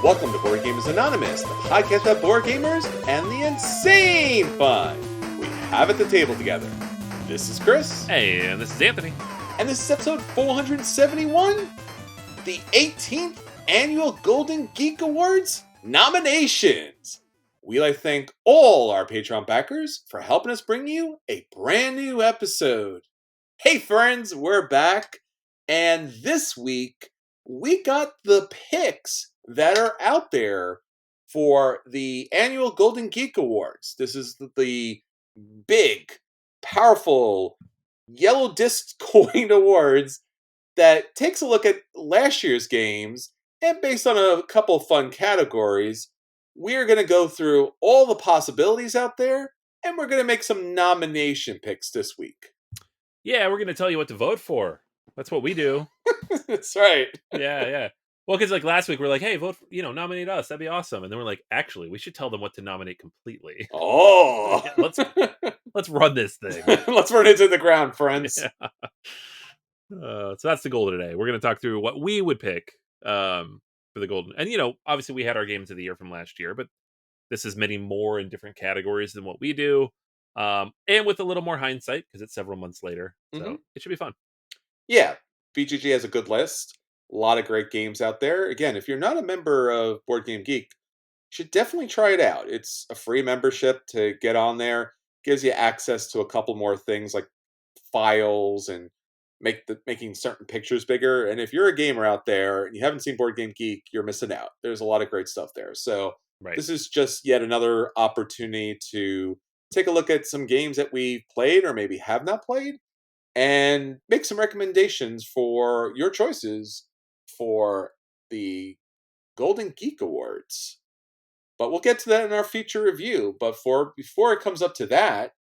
Welcome to Board Gamers Anonymous, the podcast about board gamers and the insane fun we have at the table together. This is Chris. Hey, and this is Anthony. And this is episode 471, the 18th Annual Golden Geek Awards nominations. We'd like to thank all our Patreon backers for helping us bring you a brand new episode. Hey friends, we're back, and this week we got the picks that are out there for the annual Golden Geek Awards. This is the big, powerful, yellow disc coin awards that takes a look at last year's games, and based on a couple fun categories, we're going to go through all the possibilities out there, and we're going to make some nomination picks this week. Yeah, we're going to tell you what to vote for. That's what we do. That's right. Yeah. Well, because like last week we're like, hey, vote, nominate us. That'd be awesome. And then we're like, actually, we should tell them what to nominate completely. Oh, let's run this thing. Let's run it to the ground, friends. Yeah. So that's the goal today. We're going to talk through what we would pick for the golden. And obviously we had our games of the year from last year, but this is many more in different categories than what we do, and with a little more hindsight because it's several months later. So it should be fun. Yeah, BGG has a good list. A lot of great games out there. Again, if you're not a member of Board Game Geek, you should definitely try it out. It's a free membership to get on there. Gives you access to a couple more things like files and making certain pictures bigger. And if you're a gamer out there and you haven't seen Board Game Geek, you're missing out. There's a lot of great stuff there. So This is just yet another opportunity to take a look at some games that we played or maybe have not played, and make some recommendations for your choices for the Golden Geek Awards. But we'll get to that in our feature review. But before it comes up to that,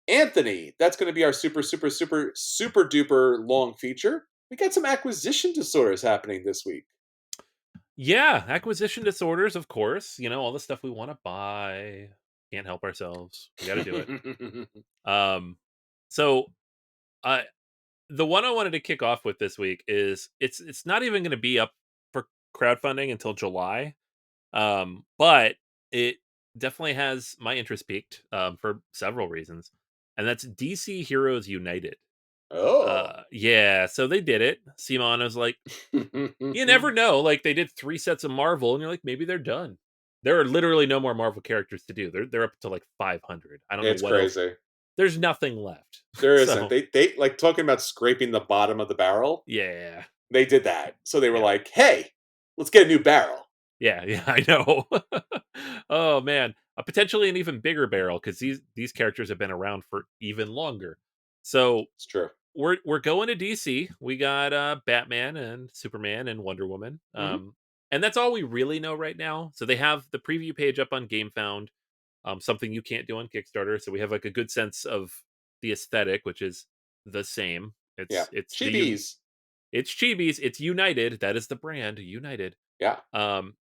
Anthony, that's going to be our super duper long feature. We got some acquisition disorders happening this week. Yeah, acquisition disorders, of course. All the stuff we want to buy. Can't help ourselves. We got to do it. So the one I wanted to kick off with this week is it's not even going to be up for crowdfunding until July, but it definitely has my interest peaked for several reasons, and that's DC Heroes United. Yeah, so they did it. Simon was like, you never know. Like they did 3 sets of Marvel, and you're like, maybe they're done. There are literally no more Marvel characters to do. They're up to like 500. I don't know what crazy. else. There's nothing left. There isn't. They like talking about scraping the bottom of the barrel. Yeah. They did that. So they were like, hey, let's get a new barrel. Yeah, I know. Oh man, potentially an even bigger barrel because these characters have been around for even longer. So it's true. We're going to DC. We got Batman and Superman and Wonder Woman. And that's all we really know right now. So they have the preview page up on GameFound. Something you can't do on Kickstarter. So we have like a good sense of the aesthetic, which is the same. It's Chibi's. It's Chibi's. It's United. That is the brand, United. Yeah.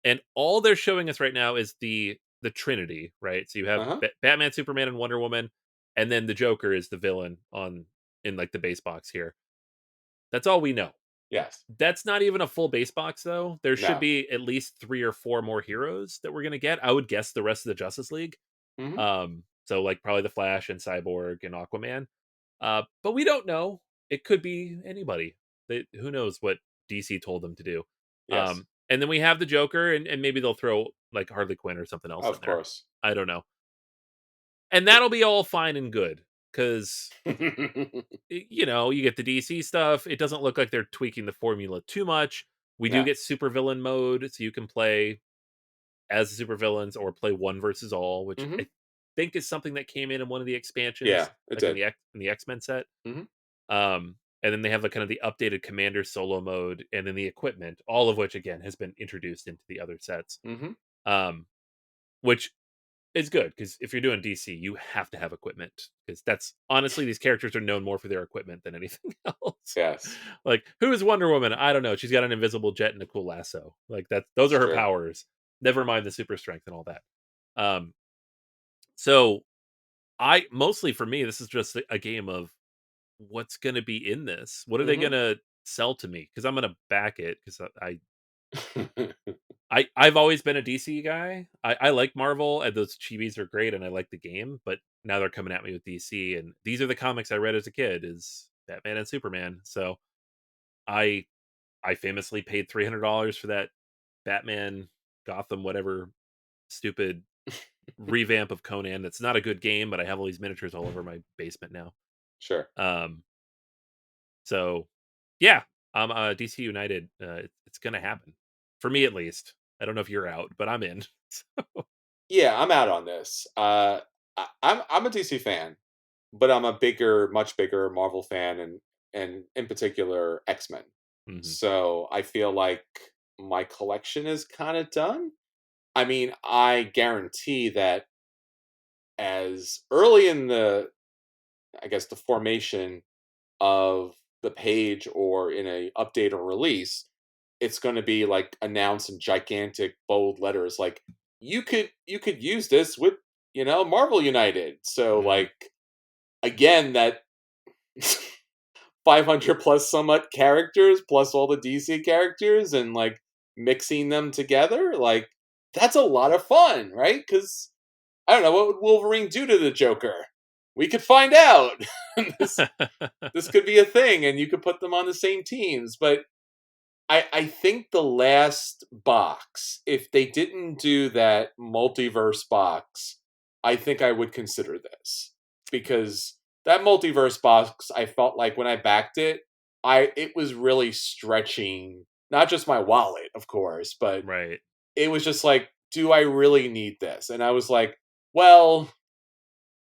And all they're showing us right now is the Trinity, right? So you have Batman, Superman, and Wonder Woman, and then the Joker is the villain in like the base box here. That's all we know. Yes. That's not even a full base box though. There should be at least 3 or 4 more heroes that we're gonna get. I would guess the rest of the Justice League. So like probably the Flash and Cyborg and Aquaman. But we don't know. It could be anybody. Who knows what DC told them to do. Yes. And then we have the Joker, and maybe they'll throw like Harley Quinn or something else. Of course. I don't know. And that'll be all fine and good. Because, you get the DC stuff. It doesn't look like they're tweaking the formula too much. We do get supervillain mode, so you can play as the supervillains or play one versus all, which I think is something that came in one of the expansions. Yeah, it did. In the X-Men set. And then they have the kind of the updated Commander solo mode, and then the equipment, all of which again has been introduced into the other sets. Which is good because if you're doing DC, you have to have equipment because that's honestly these characters are known more for their equipment than anything else. Yes. Like who is Wonder Woman? I don't know. She's got an invisible jet and a cool lasso. Like those are her powers. Never mind the super strength and all that. So I mostly for me this is just a game of what's going to be in this. What are they going to sell to me? Because I'm going to back it because I I've always been a DC guy. I like Marvel, and those chibis are great, and I like the game, but now they're coming at me with DC, and these are the comics I read as a kid, is Batman and Superman. So I I famously paid $300 for that Batman Gotham whatever stupid revamp of Conan. That's not a good game, but I have all these miniatures all over my basement now. Sure. Um, so yeah, DC United. It's gonna happen for me at least. I don't know if you're out, but I'm in. Yeah, I'm out on this. I'm a DC fan, but I'm a much bigger Marvel fan, and in particular X Men. Mhm. So I feel like my collection is kind of done. I mean, I guarantee that as early in the, I guess, the formation of the page or in a update or release, it's going to be like announced in gigantic bold letters, like you could use this with Marvel United. So Mhm. like again, that 500 plus somewhat characters plus all the DC characters and like mixing them together, like that's a lot of fun, right? Because I don't know, what would Wolverine do to the Joker? We could find out. this this could be a thing, and you could put them on the same teams. But I think the last box, if they didn't do that multiverse box, I think I would consider this, because that multiverse box, I felt like when I backed it, it was really stretching not just my wallet, of course, but Right. it was just like, do I really need this? And I was like, well,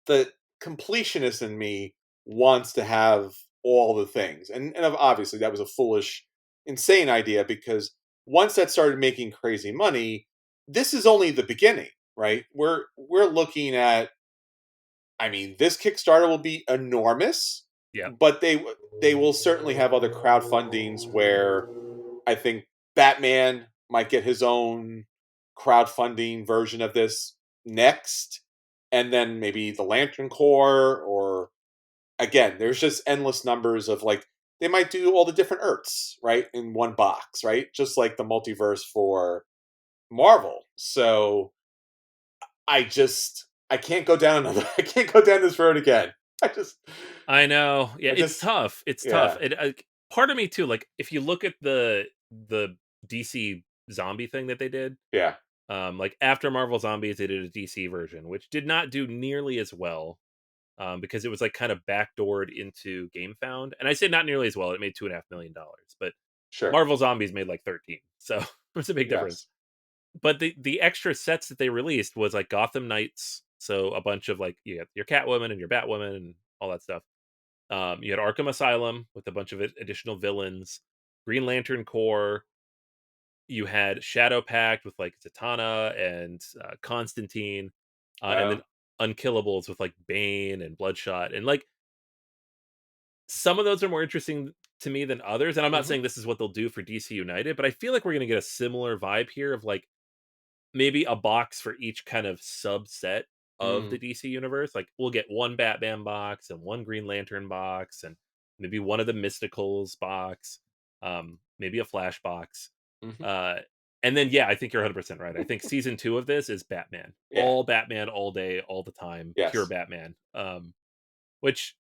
the completionist in me wants to have all the things. And obviously that was a foolish, insane idea, because once that started making crazy money, this is only the beginning, right? We're looking at, I mean, this Kickstarter will be enormous, Yeah. but they will certainly have other crowdfundings where I think Batman might get his own crowdfunding version of this next, and then maybe the Lantern Corps, or again, there's just endless numbers of like they might do all the different Earths right in one box, right? Just like the multiverse for Marvel. So I can't go down another. I can't go down this road again. I just I know. Yeah, I it's just tough. It's tough. yeah Part of me too. Like if you look at the DC zombie thing that they did, yeah like after Marvel Zombies, they did a DC version, which did not do nearly as well. Because it was like kind of backdoored into GameFound, and I say not nearly as well. It made $2.5 million, but sure Marvel Zombies made like 13, so there's a big difference. yes But the extra sets that they released was like Gotham Knights, so a bunch of like you got your Catwoman and your Batwoman and all that stuff. You had Arkham Asylum with a bunch of additional villains, Green Lantern Corps. You had Shadow Pact with like Zatanna and Constantine, and then oh Unkillables with like Bane and Bloodshot, and like some of those are more interesting to me than others. And I'm not hmm saying this is what they'll do for DC United, but I feel like we're gonna get a similar vibe here of like maybe a box for each kind of subset of the mm, DC universe. Like we'll get one Batman box and one Green Lantern box and maybe one of the Mysticals box, maybe a Flash box. hmm Uh, and then yeah, I think you're 100% right. I think season 2 of this is yeah Batman all day, all the time, pure yes Batman. Which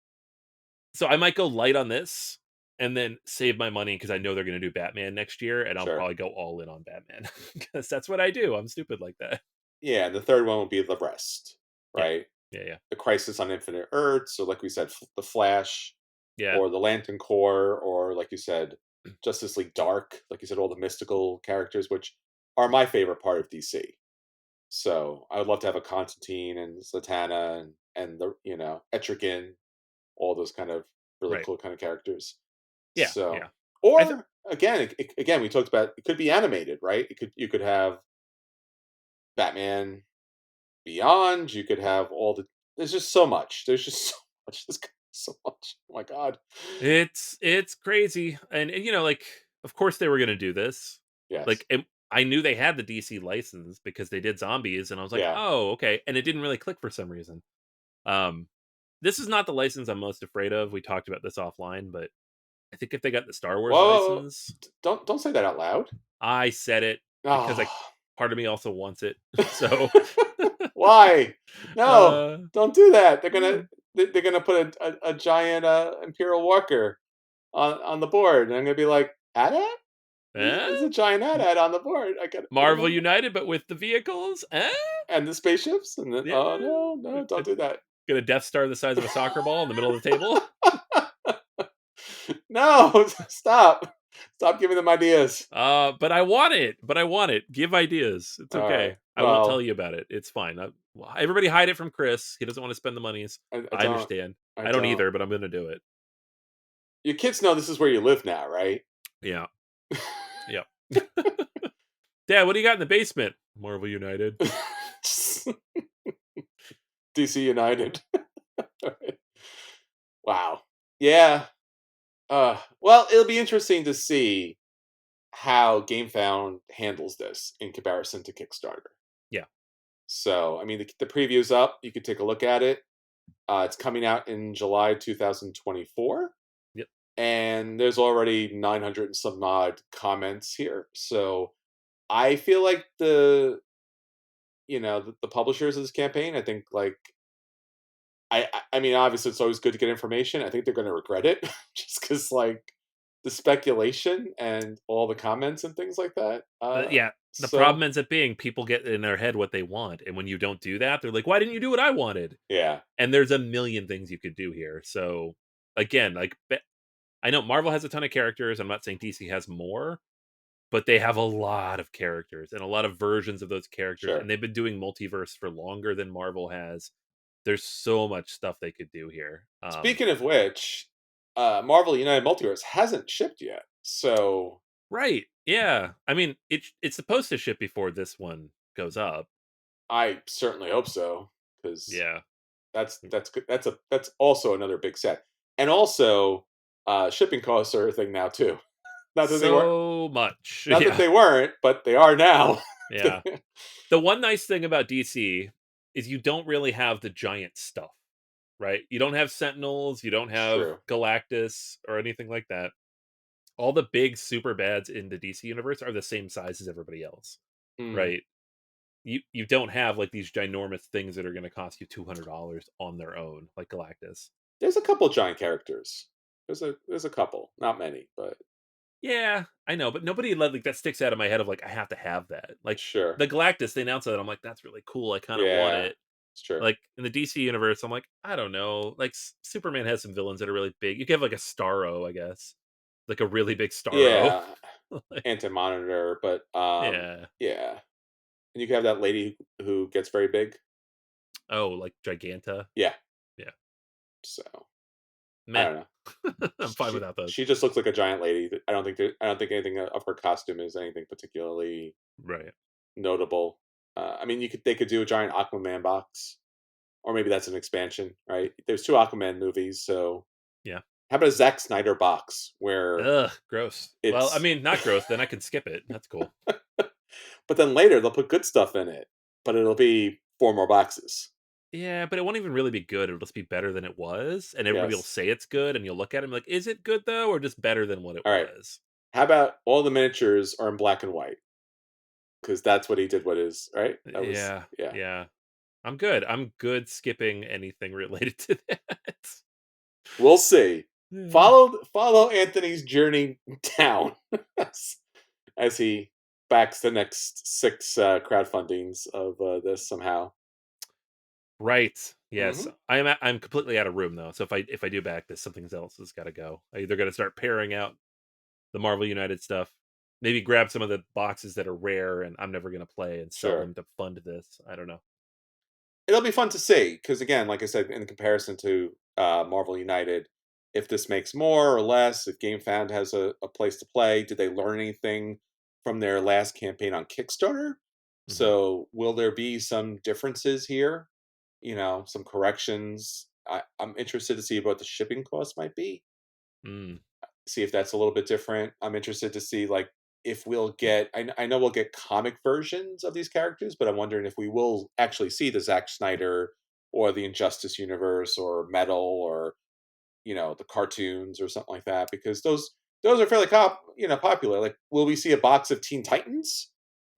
so I might go light on this and then save my money because I know they're going to do Batman next year, and I'll sure. probably go all in on Batman because that's what I do. I'm stupid like that. Yeah, and the third one will be the rest, Yeah. right? Yeah, yeah. The Crisis on Infinite Earths, or like we said, the Flash, Yeah. or the Lantern Corps, or like you said, Justice League Dark. Like you said, all the mystical characters, which are my favorite part of DC. So I would love to have a Constantine and Zatanna and the Etrigan, all those kind of really Right. cool kind of characters. Yeah, So, yeah. I th or again, again, we talked about it could be animated, right? You could have Batman Beyond, you could have all there's just so much. There's just so much. There's so much. Oh my god. it's crazy, and, like, of course they were gonna do this. Yes. Like, I knew they had the DC license because they did zombies, and I was like, Yeah. "Oh, okay," and it didn't really click for some reason. Um, this is not the license I'm most afraid of. We talked about this offline, but I think if they got the Star Wars Whoa, whoa, whoa. license, Don't say that out loud. I said it because I Oh. part of me also wants it. So, Why? No, uh, don't do that. mm, They're gonna put a giant Imperial Walker on the board, and I'm gonna be like, AT-AT? eh? There's a giant AT-AT on the board. I Marvel gotta United, but with the vehicles? Eh? and the spaceships, and then Yeah. oh no, no, don't do that. Get a Death Star the size of a soccer ball in the middle of the table? No, stop. Stop giving them ideas. But I want it. But I want it. Give ideas. It's All right. okay. I won't tell Well, you about it. It's fine. Everybody hide it from Chris. He doesn't want to spend the monies. I I don't. understand. I I don't don't. either, but I'm gonna do it. Your kids know this is where you live now, right? Yeah. Yeah. Dad, what do you got in the basement? Marvel United. DC United. Wow. Yeah. Well, it'll be interesting to see how GameFound handles this in comparison to Kickstarter. Yeah. So, I mean, the preview's up. You could take a look at it. It's coming out in July 2024, Yep. and there's already 900 and some odd comments here. So, I feel like the publishers of this campaign, I think like I mean, obviously, it's always good to get information. I think they're going to regret it just because like the speculation and all the comments and things like that. Yeah. The So problem ends up being people get in their head what they want, and when you don't do that, they're like, "Why didn't you do what I wanted?" yeah, And there's a million things you could do here. So again, I know Marvel has a ton of characters. I'm not saying DC has more, but they have a lot of characters and a lot of versions of those characters, and sure. they've been doing multiverse for longer than Marvel has. There's so much stuff they could do here. Speaking of which, Marvel United Multiverse hasn't shipped yet, so Right. Yeah. I mean, it's supposed to ship before this one goes up. I certainly hope so because Yeah. that's good. That's also another big set, and also shipping costs are a thing now too. Not that they were, So much. not that Yeah. they weren't, but they are now. Yeah. The one nice thing about DC is you don't really have the giant stuff, right? You don't have Sentinels, you don't It's have true. Galactus or anything like that. All the big super bads in the DC universe are the same size as everybody else, Mm. right? You don't have like these ginormous things that are going to cost you $200 on their own, like Galactus. There's a couple giant characters. There's a couple, not many, but Yeah, I know, but nobody like that sticks out of my head of like I have to have that. Like sure. the Galactus, they announced that I'm like that's really cool. I kind of want Yeah, it. it's true. Like in the DC universe, I'm like I don't know. Like Superman has some villains that are really big. You could have like a Starro, I guess, like a really big Starro. Yeah, Like, anti-monitor, but yeah. yeah. And you can have that lady who gets very big. Oh, like Giganta. Yeah. Yeah. So I Meh. don't know. I'm fine without those. She just looks like a giant lady. I don't think anything of her costume is anything particularly Right. notable. I mean, they could do a giant Aquaman box, or maybe that's an expansion, right? There's two Aquaman movies, so Yeah. how about a Zack Snyder box where Ugh, gross. Well, I it's mean, not gross. Then I can skip it. That's cool. but then later they'll put good stuff in it, but it'll be four more boxes. Yeah, but it won't even really be good. It'll just be better than it was, and everybody will Yes. say it's good, and you'll look at it and be like, "Is it good though, or just better than what it All right. was?" How about all the miniatures are in black and white? Because that's what he did. What is right? That was Yeah, yeah. yeah. I'm good. I'm good skipping anything related to that. We'll see. Yeah. Follow Anthony's journey down as, as he backs the next six crowdfundings of this somehow. Right. Yes. Hmm. I'm completely out of room though. So if I do back this, something else has got to go. I either got to start pairing out the Marvel United stuff, maybe grab some of the boxes that are rare and I'm never going to play and sell Sure. them to fund this. I don't know. It'll be fun to see because again, like I said, in comparison to Marvel United, if this makes more or less, if GameFound has a place to play, did they learn anything from their last campaign on Kickstarter? Hmm. So will there be some differences here? Some corrections. I'm interested to see what the shipping cost might be. Mm. See if that's a little bit different. I'm interested to see like if we'll get. I know we'll get comic versions of these characters, but I'm wondering if we will actually see the Zack Snyder or the Injustice universe or Metal or the cartoons or something like that because those are fairly popular. Like, will we see a box of Teen Titans?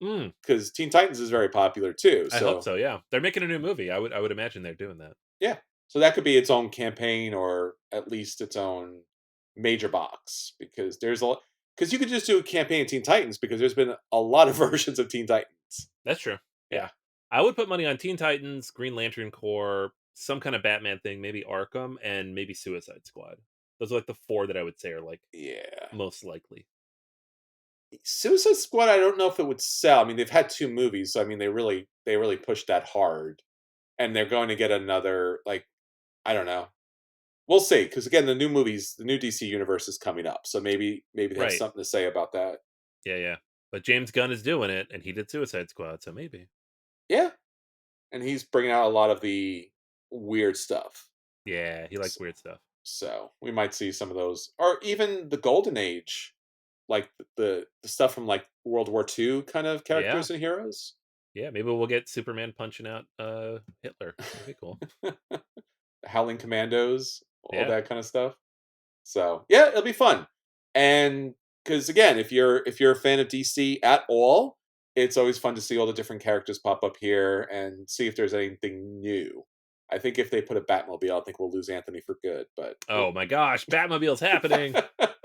Mm, because Teen Titans is very popular too. I hope So so, yeah. They're making a new movie. I would imagine they're doing that. yeah, so that could be its own campaign or at least its own major box because there's a because you could just do a campaign of Teen Titans because there's been a lot of versions of Teen Titans. That's true. Yeah, Yeah. I would put money on Teen Titans, Green Lantern Corps, some kind of Batman thing, maybe Arkham, and maybe Suicide Squad. Those are like the 4 that I would say are like yeah. most likely. Suicide Squad, I don't know if it would sell. I mean, they've had 2 movies, so I mean, they really pushed that hard, and they're going to get another, like, I don't know. We'll see, because again, the new DC universe is coming up, so maybe they have Right. something to say about that. Yeah, yeah. But James Gunn is doing it, and he did Suicide Squad, so maybe. Yeah, and he's bringing out a lot of the weird stuff. Yeah, he likes S weird stuff. so, we might see some of those, or even the Golden Age, like, the stuff from, like, World War II kind of Yeah, characters and heroes. yeah. Maybe we'll get Superman punching out Hitler. That'd be cool. Howling Commandos, all Yeah, that kind of stuff. So yeah, it'll be fun. And because again, if you're a fan of DC at all, it's always fun to see all the different characters pop up here and see if there's anything new. I think if they put a Batmobile, I think we'll lose Anthony for good. But oh my gosh, Batmobile's happening.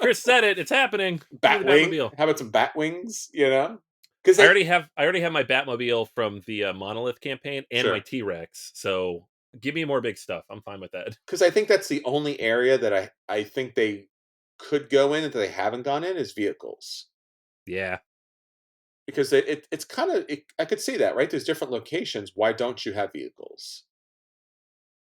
Chris said it. It's happening. Give me the Batwing, Batmobile. how about some Batwings? Because I they already have my Batmobile from the Monolith campaign and my sure. T-Rex. So give me more big stuff. I'm fine with that. Because I think that's the only area that I think they could go in that they haven't gone in is vehicles. Yeah, Because it's kind of I could see that, right? There's different locations. Why don't you have vehicles?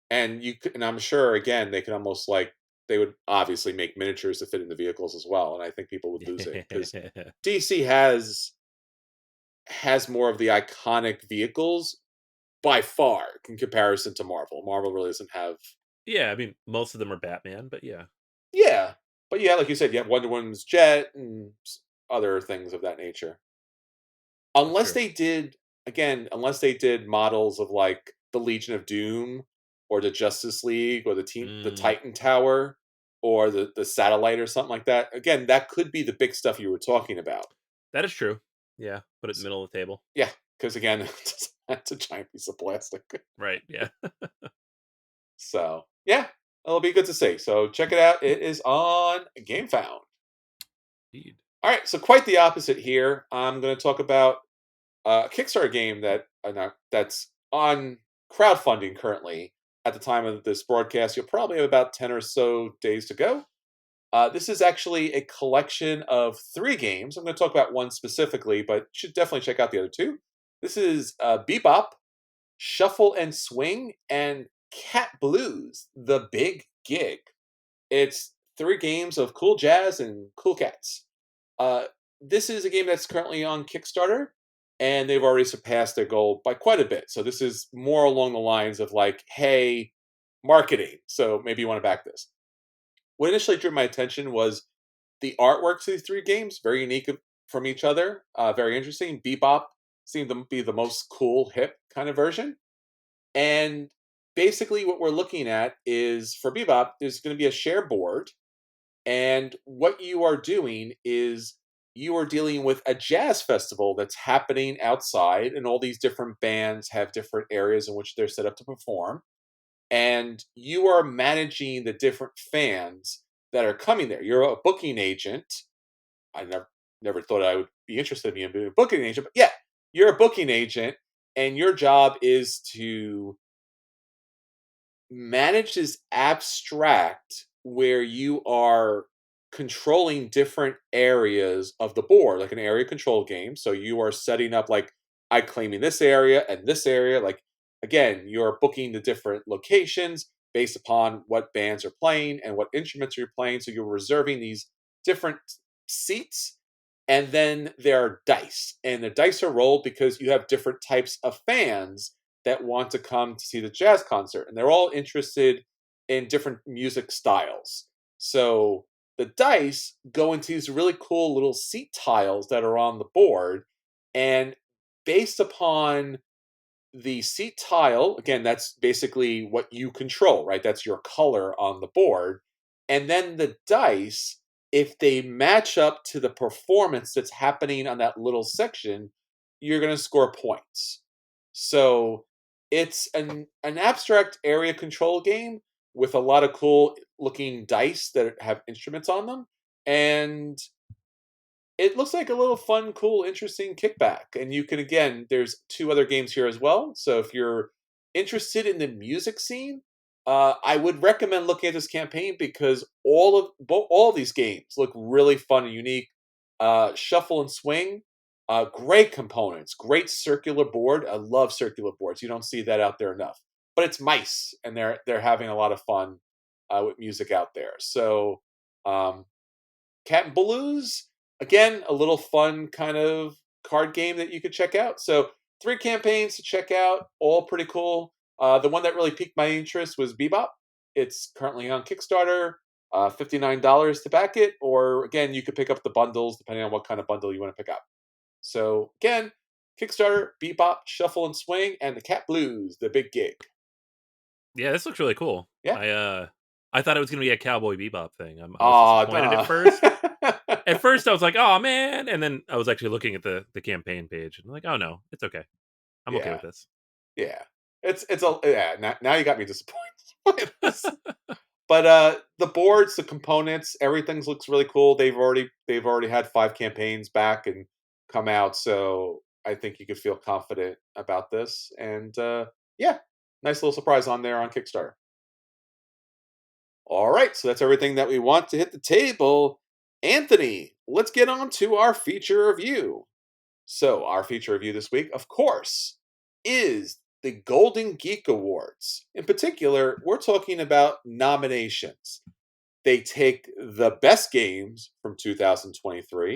And and I'm sure again they can almost like they would obviously make miniatures to fit in the vehicles as well. And I think people would lose it because DC has more of the iconic vehicles by far in comparison to Marvel. Marvel really doesn't have. yeah. I mean, most of them are Batman, but yeah, Yeah, but yeah, like you said, you have Wonder Woman's jet and other things of that nature. that's Unless true. they did unless they did models of, like, the Legion of Doom or the Justice League or the Mm, Titan Tower or the Satellite or something like that. Again, that could be the big stuff you were talking about. that is true. Yeah, put it in the S middle of the table. yeah, because again, that's a giant piece of plastic. Right. Yeah. So, yeah, it'll be good to see. So, check it out. It is on GameFound. Indeed. Alright, so quite the opposite here. I'm gonna talk about a Kickstarter game that that's on crowdfunding currently. At the time of this broadcast, you'll probably have about 10 or so days to go. This is actually a collection of 3 games. I'm going to talk about one specifically, but you should definitely check out the other 2. This is Bebop, Shuffle and Swing, and Cat Blues, The Big Gig. It's 3 games of cool jazz and cool cats. Uh, this is a game that's currently on Kickstarter, and they've already surpassed their goal by quite a bit. So this is more along the lines of like, hey, marketing. So maybe you want to back this. What initially drew my attention was the artwork to these 3 games, very unique from each other, very interesting. Bebop seemed to be the most cool, hip kind of version. And basically, what we're looking at is for Bebop, there's going to be a share board and what you are doing is you are dealing with a jazz festival that's happening outside, and all these different bands have different areas in which they're set up to perform. And you are managing the different fans that are coming there. You're a booking agent. I never thought I would be interested in being a booking agent, but yeah, you're a booking agent, and your job is to managed is abstract where you are controlling different areas of the board, like an area control game. So you are setting up like I claiming this area and this area. Like again, you're booking the different locations based upon what bands are playing and what instruments you're playing. So you're reserving these different seats. And then there are dice, and the dice are rolled because you have different types of fans that want to come to see the jazz concert, and they're all interested in different music styles. So the dice go into these really cool little seat tiles that are on the board, and based upon the seat tile, again, that's basically what you control, right? That's your color on the board. And then the dice, if they match up to the performance that's happening on that little section, you're going to score points. So it's an abstract area control game with a lot of cool looking dice that have instruments on them. And it looks like a little fun, cool, interesting kickback. And you can, again, there's two other games here as well. So if you're interested in the music scene, I would recommend looking at this campaign because all of these games look really fun and unique. Shuffle and Swing, great components, great circular board. I love circular boards. You don't see that out there enough. But it's mice, and they're having a lot of fun with music out there. So um, Cat and Blues, again, a little fun kind of card game that you could check out. So three campaigns to check out, all pretty cool. The one that really piqued my interest was Bebop. It's currently on Kickstarter, $59 to back it, or again, you could pick up the bundles depending on what kind of bundle you want to pick up. So again, Kickstarter, Bebop, Shuffle and Swing, and the Cat Blues, the big gig. Yeah, this looks really cool. Yeah. I thought it was gonna be a Cowboy Bebop thing. I was Aw, disappointed at first. duh. At first, I was like, "Oh man," and then I was actually looking at the campaign page, and I'm like, "Oh no, it's okay. I'm okay Yeah. with this." Yeah. It's a yeah, now you got me disappointed by this. But the boards, the components, everything looks really cool. They've already had 5 campaigns back and come out, so I think you could feel confident about this. And yeah, nice little surprise on there on Kickstarter. All right, so that's everything that we want to hit the table. Anthony, let's get on to our feature review. So, our feature review this week, of course, is the Golden Geek Awards. In particular, we're talking about nominations. They take the best games from 2023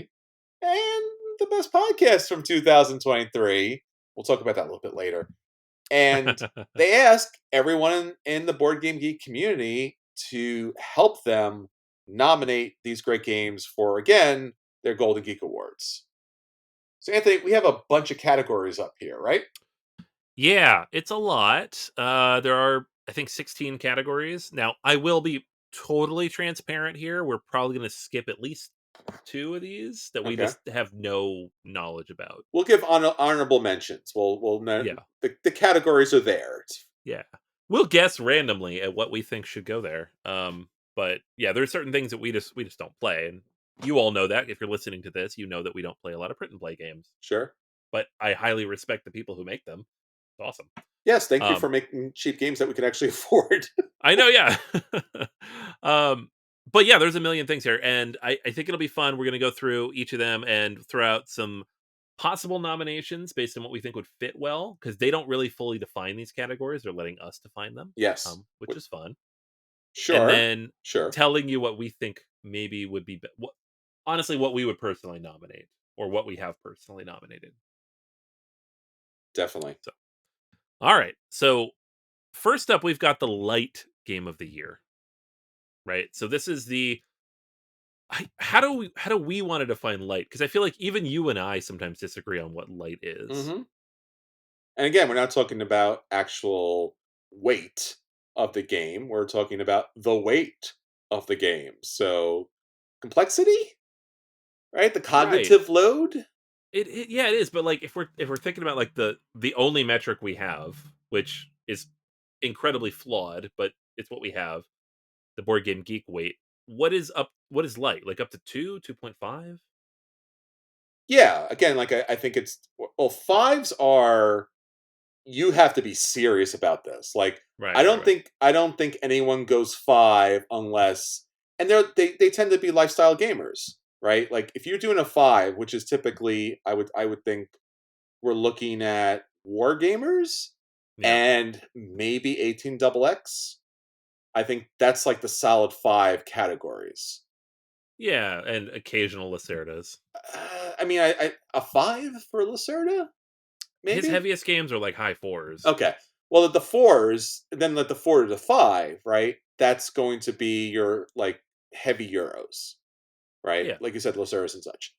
and the best podcasts from 2023. We'll talk about that a little bit later. And they ask everyone in the Board Game Geek community to help them nominate these great games for, again, their Golden Geek Awards. So, Anthony, we have a bunch of categories up here, right? Yeah, it's a lot. There are, I think, 16 categories. Now, I will be totally transparent here. We're probably going to skip at least 2 of these that we Okay. just have no knowledge about. We'll give honorable mentions. Yeah, The categories are there. yeah. We'll guess randomly at what we think should go there. But yeah, there's certain things that we just don't play, and you all know that if you're listening to this, you know that we don't play a lot of print and play games. Sure. But I highly respect the people who make them. It's awesome. Yes, thank you Um, for making cheap games that we can actually afford. I know, yeah. um, but yeah, there's a million things here, and I think it'll be fun. We're gonna go through each of them and throw out some possible nominations based on what we think would fit well, because they don't really fully define these categories. They're letting us define them, Yes. which is fun. And Sure. then Sure. telling you what we think maybe would be, what honestly what we would personally nominate or what we have personally nominated. Definitely. So, all right. So first up, we've got the light game of the year, right? So this is the how do we want to define light? Because I feel like even you and I sometimes disagree on what light is. Hmm. And again, we're not talking about actual weight of the game. We're talking about the weight of the game. So, complexity, right? The Right. cognitive load. It yeah, it is. But like if we're thinking about like the only metric we have, which is incredibly flawed, but it's what we have, the board game geek weight. What is light? Like up to 2.5? Yeah. Again, like I think it's well, fives are you have to be serious about this. Like Right, right, right. I don't think anyone goes 5 unless and they tend to be lifestyle gamers, right? Like if you're doing a 5, which is typically I would think we're looking at war gamers Yeah. and maybe 18 double X. I think that's like the solid 5 categories. Yeah, and occasional Lacerdas. I mean, a 5 for Lacerda, His maybe. heaviest games are like high fours. Okay. Well, at the fours, then let the 4 to the 5, right? That's going to be your like heavy euros, right? Yeah. Like you said, Loceros and such.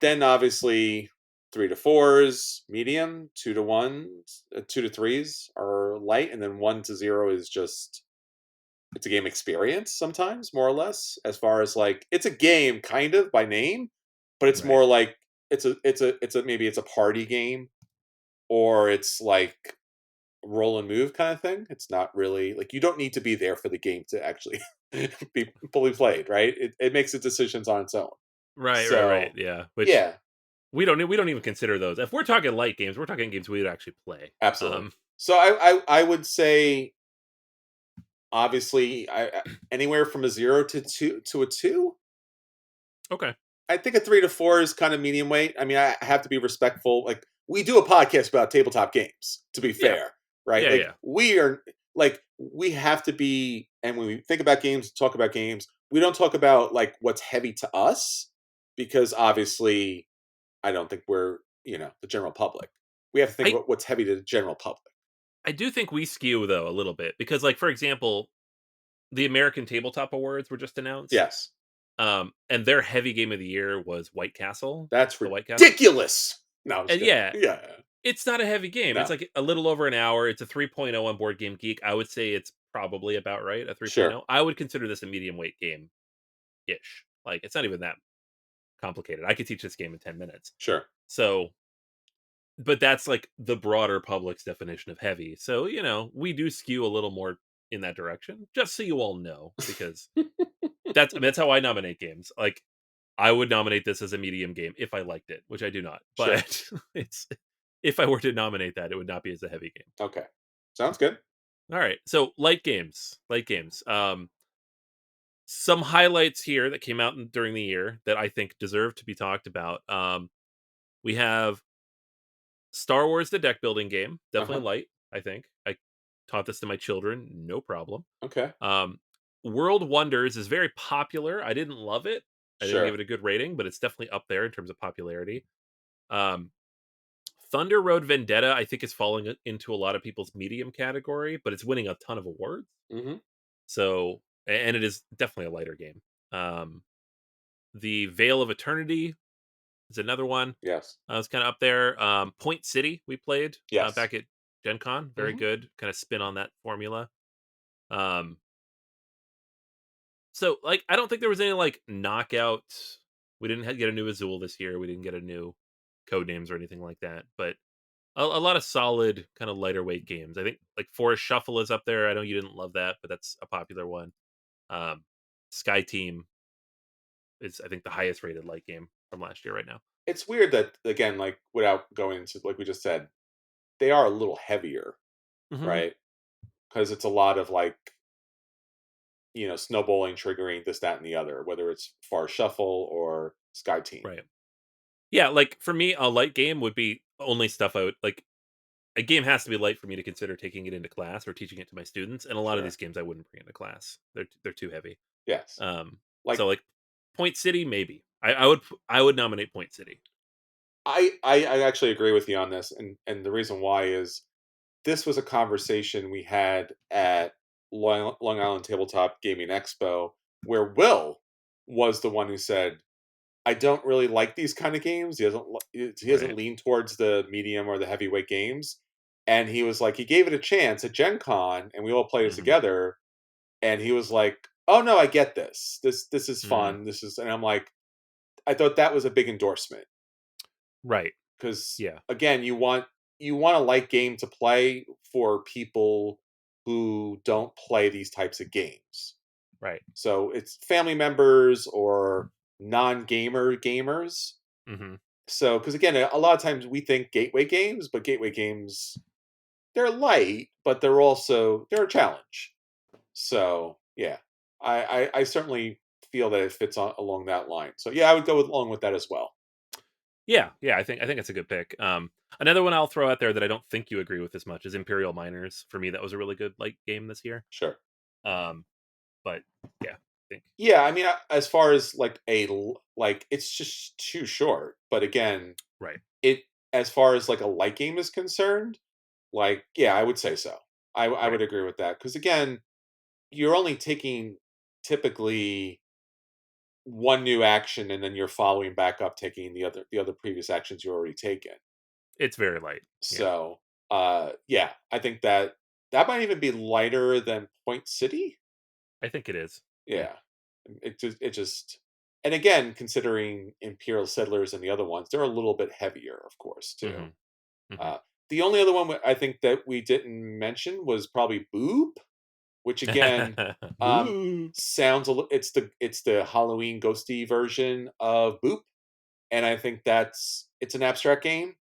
Then obviously 3 to 4s, medium, 2 to 1s, 2 to 3s are light, and then 1 to 0 is just it's a game experience sometimes, more or less, as far as like it's a game kind of by name, but it's Right. more like it's a maybe it's a party game, or it's like roll and move kind of thing. It's not really like you don't need to be there for the game to actually be fully played, right? It makes the decisions on its own. Right, So yeah, which yeah, we don't even consider those. If we're talking light games, we're talking games we would actually play. absolutely. Um, So I would say obviously anywhere from a 0 to 2 to a 2. okay. I think a 3 to 4 is kind of medium weight. I mean, I have to be respectful. Like we do a podcast about tabletop games, to be Yeah, fair, right? yeah, Like yeah. we are like we have to be, and when we think about games, talk about games, we don't talk about like what's heavy to us because obviously I don't think we're, the general public. We have to think I about what's heavy to the general public. I do think we skew though a little bit because, like, for example, the American Tabletop Awards were just announced, Yes. and their heavy game of the year was White Castle, That's the White Castle, ridiculous. No, I'm just and kidding. yeah, Yeah. it's not a heavy game. It's No. like a little over an hour. It's a 3.0 on Board Game Geek. I would say it's probably about right, a Sure. 3.0. I would consider this a medium weight game ish. Like, it's not even that complicated. I could teach this game in 10 minutes. Sure. So, but that's like the broader public's definition of heavy. So, we do skew a little more in that direction, just so you all know, because that's how I nominate games. Like, I would nominate this as a medium game if I liked it, which I do not. Sure. But it's if I were to nominate that, it would not be as a heavy game. Okay. Sounds good. All right. So light games. Light games. Some highlights here that came out during the year that I think deserve to be talked about. We have Star Wars the deck building game, Uh-huh. definitely light, I think. I taught this to my children, no problem. Okay. Um, World Wonders is very popular. I didn't love it. I didn't give Sure. it a good rating, but it's definitely up there in terms of popularity. Um, Thunder Road Vendetta, I think, is falling into a lot of people's medium category, but it's winning a ton of awards. Mhm. So, and it is definitely a lighter game. Um, the Veil of Eternity is another one. Yes. It's kind of up there. Point City we played Yes. back at Gen Con. Very Mhm. good. Kind of spin on that formula. Um, so like I don't think there was any like knockout. We didn't get a new Azul this year. We didn't get a new code names or anything like that. But a lot of solid kind of lighter weight games. I think like Forest Shuffle is up there. I know you didn't love that, but that's a popular one. Um, Sky Team is I think the highest rated light game from last year right now. It's weird that again, like without going into like we just said, they are a little heavier, Hmm. right? Because it's a lot of like, snowballing, triggering this, that, and the other, whether it's Far Shuffle or Sky Team. Right. Yeah, like for me, a light game would be only stuff I would like. A game has to be light for me to consider taking it into class or teaching it to my students. And a lot of Sure. these games I wouldn't bring into class. They're too heavy. Yes. So Like like Point City, maybe. I would nominate Point City. I actually agree with you on this, and the reason why is this was a conversation we had at Long Island Tabletop Gaming Expo, where Will was the one who said, "I don't really like these kind of games." He doesn't Right. lean towards the medium or the heavyweight games, and he was like, he gave it a chance at Gen Con, and we all played it Hmm. together, and he was like, "Oh no, I get this. This is Mm, fun. This is," and I'm like, I thought that was a big endorsement right. because Yeah. again, you want a light game to play for people who don't play these types of games. Right. So it's family members or non-gamer gamers. Hmm. So because again, a lot of times we think gateway games, but gateway games, they're light, but they're a challenge. So yeah, I certainly feel that it fits along that line. So yeah, I would go along with that as well. Yeah. Yeah. I think it's a good pick. Another one I'll throw out there that I don't think you agree with as much is Imperial Miners. For me, that was a really good light game this year. Sure. Um, but yeah, I think Yeah, I mean, as far as like like it's just too short. But again, right. it as far as like a light game is concerned, like yeah, I would say so. I Right. would agree with that because again, you're only taking typically one new action and then you're following back up taking the other previous actions you already taken. It's very light. Yeah. So yeah, I think that might even be lighter than Point City. I think it is. Yeah. Yeah. It just And again, considering Imperial Settlers and the other ones, they're a little bit heavier, of course, too. Mhm. Mhm. Uh, the only other one I think that we didn't mention was probably Boob, which again, um, Boo. sounds it's the Halloween ghosty version of Boop, and I think it's an abstract game,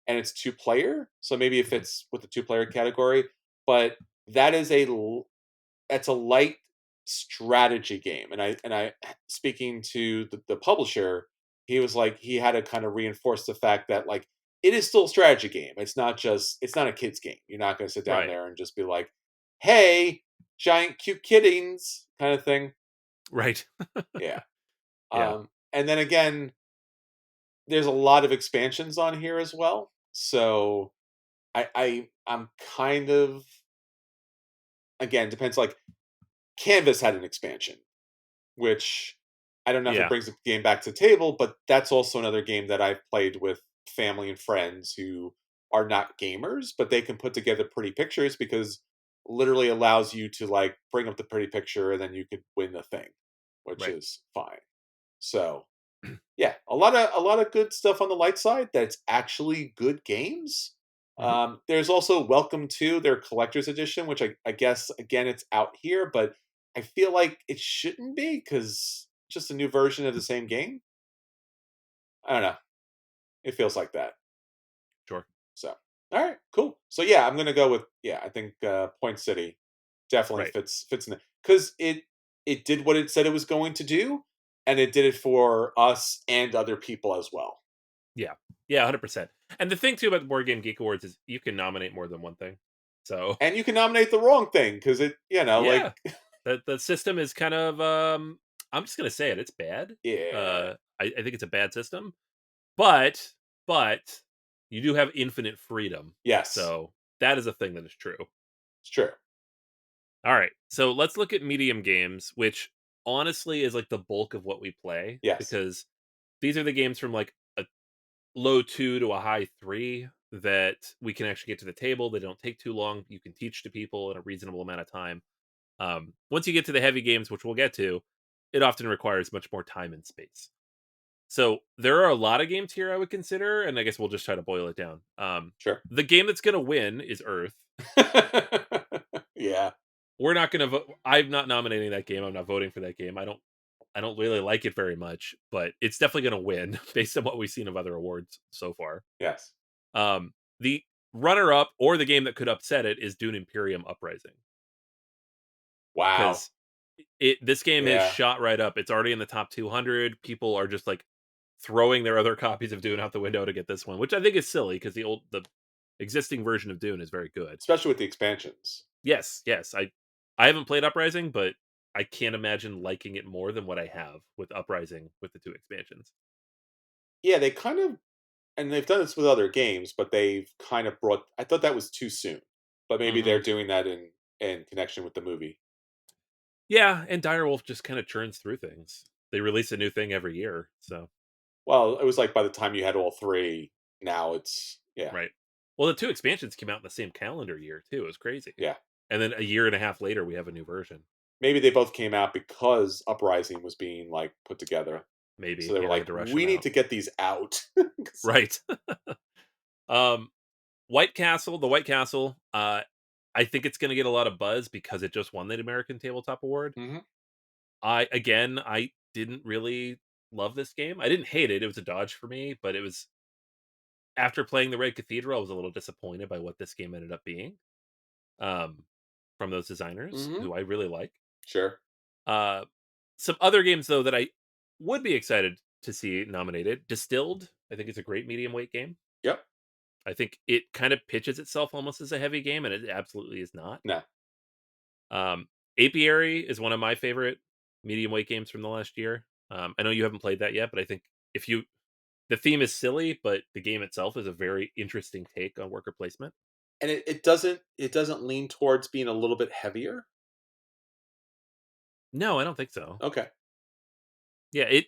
and it's two-player, so maybe it Mhm. fits with the two-player category, but that is that's a light strategy game, and I speaking to the publisher, he was like he had to kind of reinforce the fact that like it is still a strategy game. It's not a kids game. You're not going to sit down Right. there and just be like, "Hey, giant cute kittings," kind of thing. Right. Yeah. Yeah. And then again, there's a lot of expansions on here as well. So I'm kind of again depends like Canvas had an expansion which I don't know if it Yeah. brings the game back to the table, but that's also another game that I've played with family and friends who are not gamers, but they can put together pretty pictures because literally allows you to like bring up the pretty picture and then you could win the thing, which Right. is fine. So yeah, a lot of good stuff on the light side that's actually good games. Mhm. There's also Welcome to their collector's edition, which I guess again it's out here, but I feel like it shouldn't be because just a new version of the same game. I don't know. It feels like that. Sure. So all right, cool. So yeah, I'm gonna go with yeah. I think Point City definitely Right. fits in the because it did what it said it was going to do, and it did it for us and other people as well. Yeah. Yeah, 100%. And the thing too about the Board Game Geek Awards is you can nominate more than one thing. So, And you can nominate the wrong thing because it, you know, like, yeah. The system is kind of, I'm just gonna say it, it's bad. yeah, I think it's a bad system, but but you do have infinite freedom. yes, So, that is a thing that is true. it's true. Alright, so let's look at medium games, which honestly is, like, the bulk of what we play, Yes. because these are the games from, like, a low 2 to a high 3 that we can actually get to the table. They don't take too long. You can teach to people in a reasonable amount of time. Once you get to the heavy games, which we'll get to, it often requires much more time and space. So there are a lot of games here I would consider, and I guess we'll just try to boil it down. Sure. The game that's going to win is Earth. Yeah. We're not going to vote. I'm not nominating that game. I'm not voting for that game. I don't really like it very much, but it's definitely going to win based on what we've seen of other awards so far. Yes. The runner up or the game that could upset it is Dune Imperium Uprising, Wow. because this game has Yeah. shot right up. It's already in the top 200. People are just like throwing their other copies of Dune out the window to get this one, which I think is silly because the existing version of Dune is very good. Especially with the expansions. Yes, yes. I haven't played Uprising, but I can't imagine liking it more than what I have with Uprising with the two expansions. Yeah, they kind of, and they've done this with other games, but they've kind of brought. I thought that was too soon, but maybe Hmm. they're doing that in connection with the movie. Yeah, and Direwolf just kind of churns through things. They release a new thing every year, so Well, it was like by the time you had all three, now it's yeah, right. Well, the two expansions came out in the same calendar year too. It was crazy. yeah. And then a year and a half later, we have a new version. Maybe they both came out because Uprising was being like put together. So Maybe, they were yeah, they like, had to rush we them need out. to get these out. 'Cause- Right. um, White Castle, the White Castle. I think it's going to get a lot of buzz because it just won the American Tabletop Award. Mhm. I didn't really love this game. I didn't hate it. It was a dodge for me, but it was after playing the Red Cathedral, I was a little disappointed by what this game ended up being. Um, from those designers Mhm. who I really like. Sure. Uh, some other games though that I would be excited to see nominated. Distilled, I think it's a great medium weight game. Yep. I think it kind of pitches itself almost as a heavy game, and it absolutely is not. No. Apiary is one of my favorite medium weight games from the last year. I know you haven't played that yet, but I think if you the theme is silly, but the game itself is a very interesting take on worker placement. And it doesn't lean towards being a little bit heavier? No, I don't think so. Okay. Yeah, it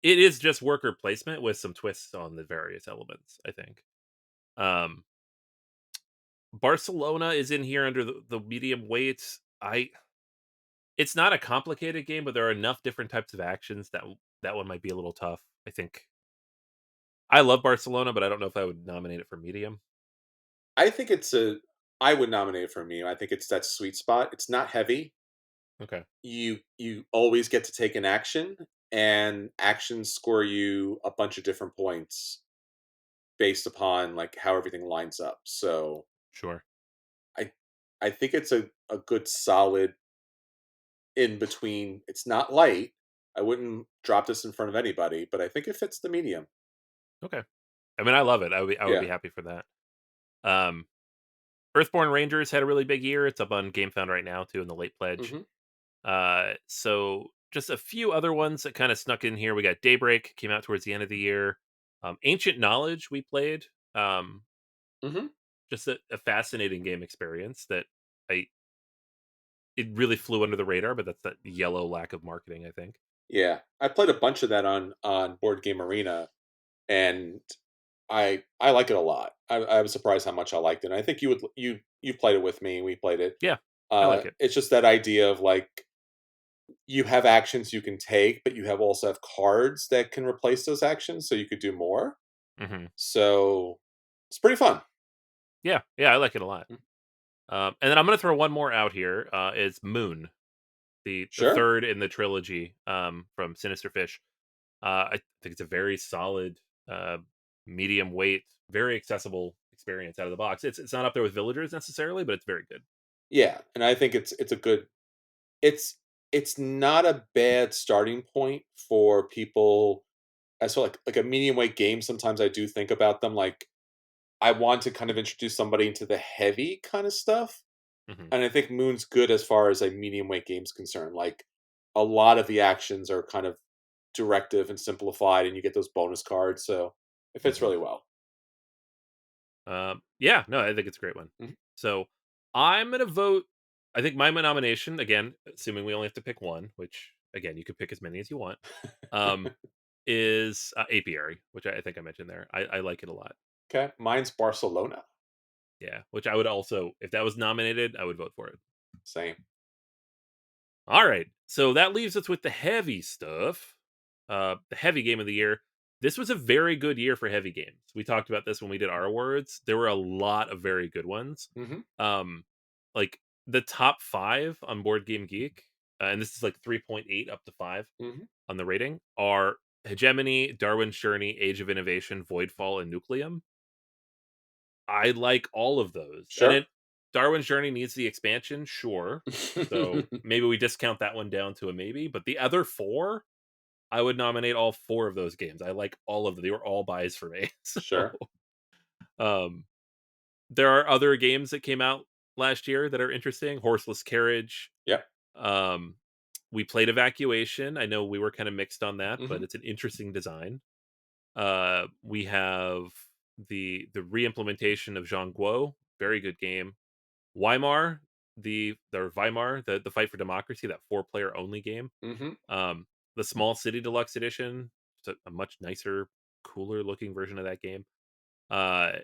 is just worker placement with some twists on the various elements, I think. Um, Barcelona is in here under the medium weights. I It's not a complicated game, but there are enough different types of actions that that one might be a little tough. I think I love Barcelona, but I don't know if I would nominate it for medium. I think it's a I would nominate it for me. I think it's that sweet spot. It's not heavy. Okay, You always get to take an action, and actions score you a bunch of different points based upon like how everything lines up. So sure. I I think it's a good solid in between. It's not light. I wouldn't drop this in front of anybody, but I think it fits the medium. Okay. I mean, I love it. I would be Yeah. happy for that. Um, Earthborn Rangers had a really big year. It's up on GameFound right now too in the late pledge. Mhm. So just a few other ones that kind of snuck in here. We got Daybreak came out towards the end of the year. Ancient Knowledge we played. Um, Mhm. just a fascinating game experience that I it really flew under the radar, but that's that yellow lack of marketing, I think. Yeah. I played a bunch of that on Board Game Arena, and I like it a lot. I was surprised how much I liked it. And I think you played it with me. We played it. Yeah, I like it. It's just that idea of like you have actions you can take, but you have also have cards that can replace those actions, so you could do more. Hmm. So it's pretty fun. Yeah, yeah, I like it a lot. Mm. And then I'm gonna throw one more out here. Is Moon, the Sure. third in the trilogy from Sinister Fish. I think it's a very solid, uh, medium weight, very accessible experience out of the box. It's not up there with Villagers necessarily, but it's very good. Yeah, and I think it's a good it's it's not a bad starting point for people as well like a medium weight game. Sometimes I do think about them like I want to kind of introduce somebody into the heavy kind of stuff. Hmm. And I think Moon's good as far as a medium weight game's concerned. Like a lot of the actions are kind of directive and simplified, and you get those bonus cards, so it fits Hmm. really well. Yeah, no, I think it's a great one. Mhm. So I'm gonna vote. I think my nomination again, assuming we only have to pick one, which again you could pick as many as you want, um, is Apiary, which I think I mentioned there. I like it a lot. Okay, mine's Barcelona. Yeah, which I would also, if that was nominated, I would vote for it. Same. All right. So that leaves us with the heavy stuff. The heavy game of the year. This was a very good year for heavy games. We talked about this when we did our awards. There were a lot of very good ones. Mhm, Um, like the top 5 on Board Game Geek, and this is like 3.8 up to 5 mhm. on the rating, are Hegemony, Darwin's Journey, Age of Innovation, Voidfall, and Nucleum. I like all of those. And Sure. it Darwin's Journey needs the expansion, sure. So maybe we discount that one down to a maybe, but the other 4, I would nominate all 4 of those games. I like all of them. They were all buys for me. So, Sure. um, there are other games that came out last year that are interesting. Horseless Carriage. Yep. Um, we played Evacuation. I know we were kind of mixed on that, but Mhm, it's an interesting design. We have the re-implementation of Jean Guo, very good game. Weimar, the Fight for Democracy, that 4-player only game. mhm, Um, the Small City Deluxe Edition, it's a much nicer, cooler looking version of that game. Uh,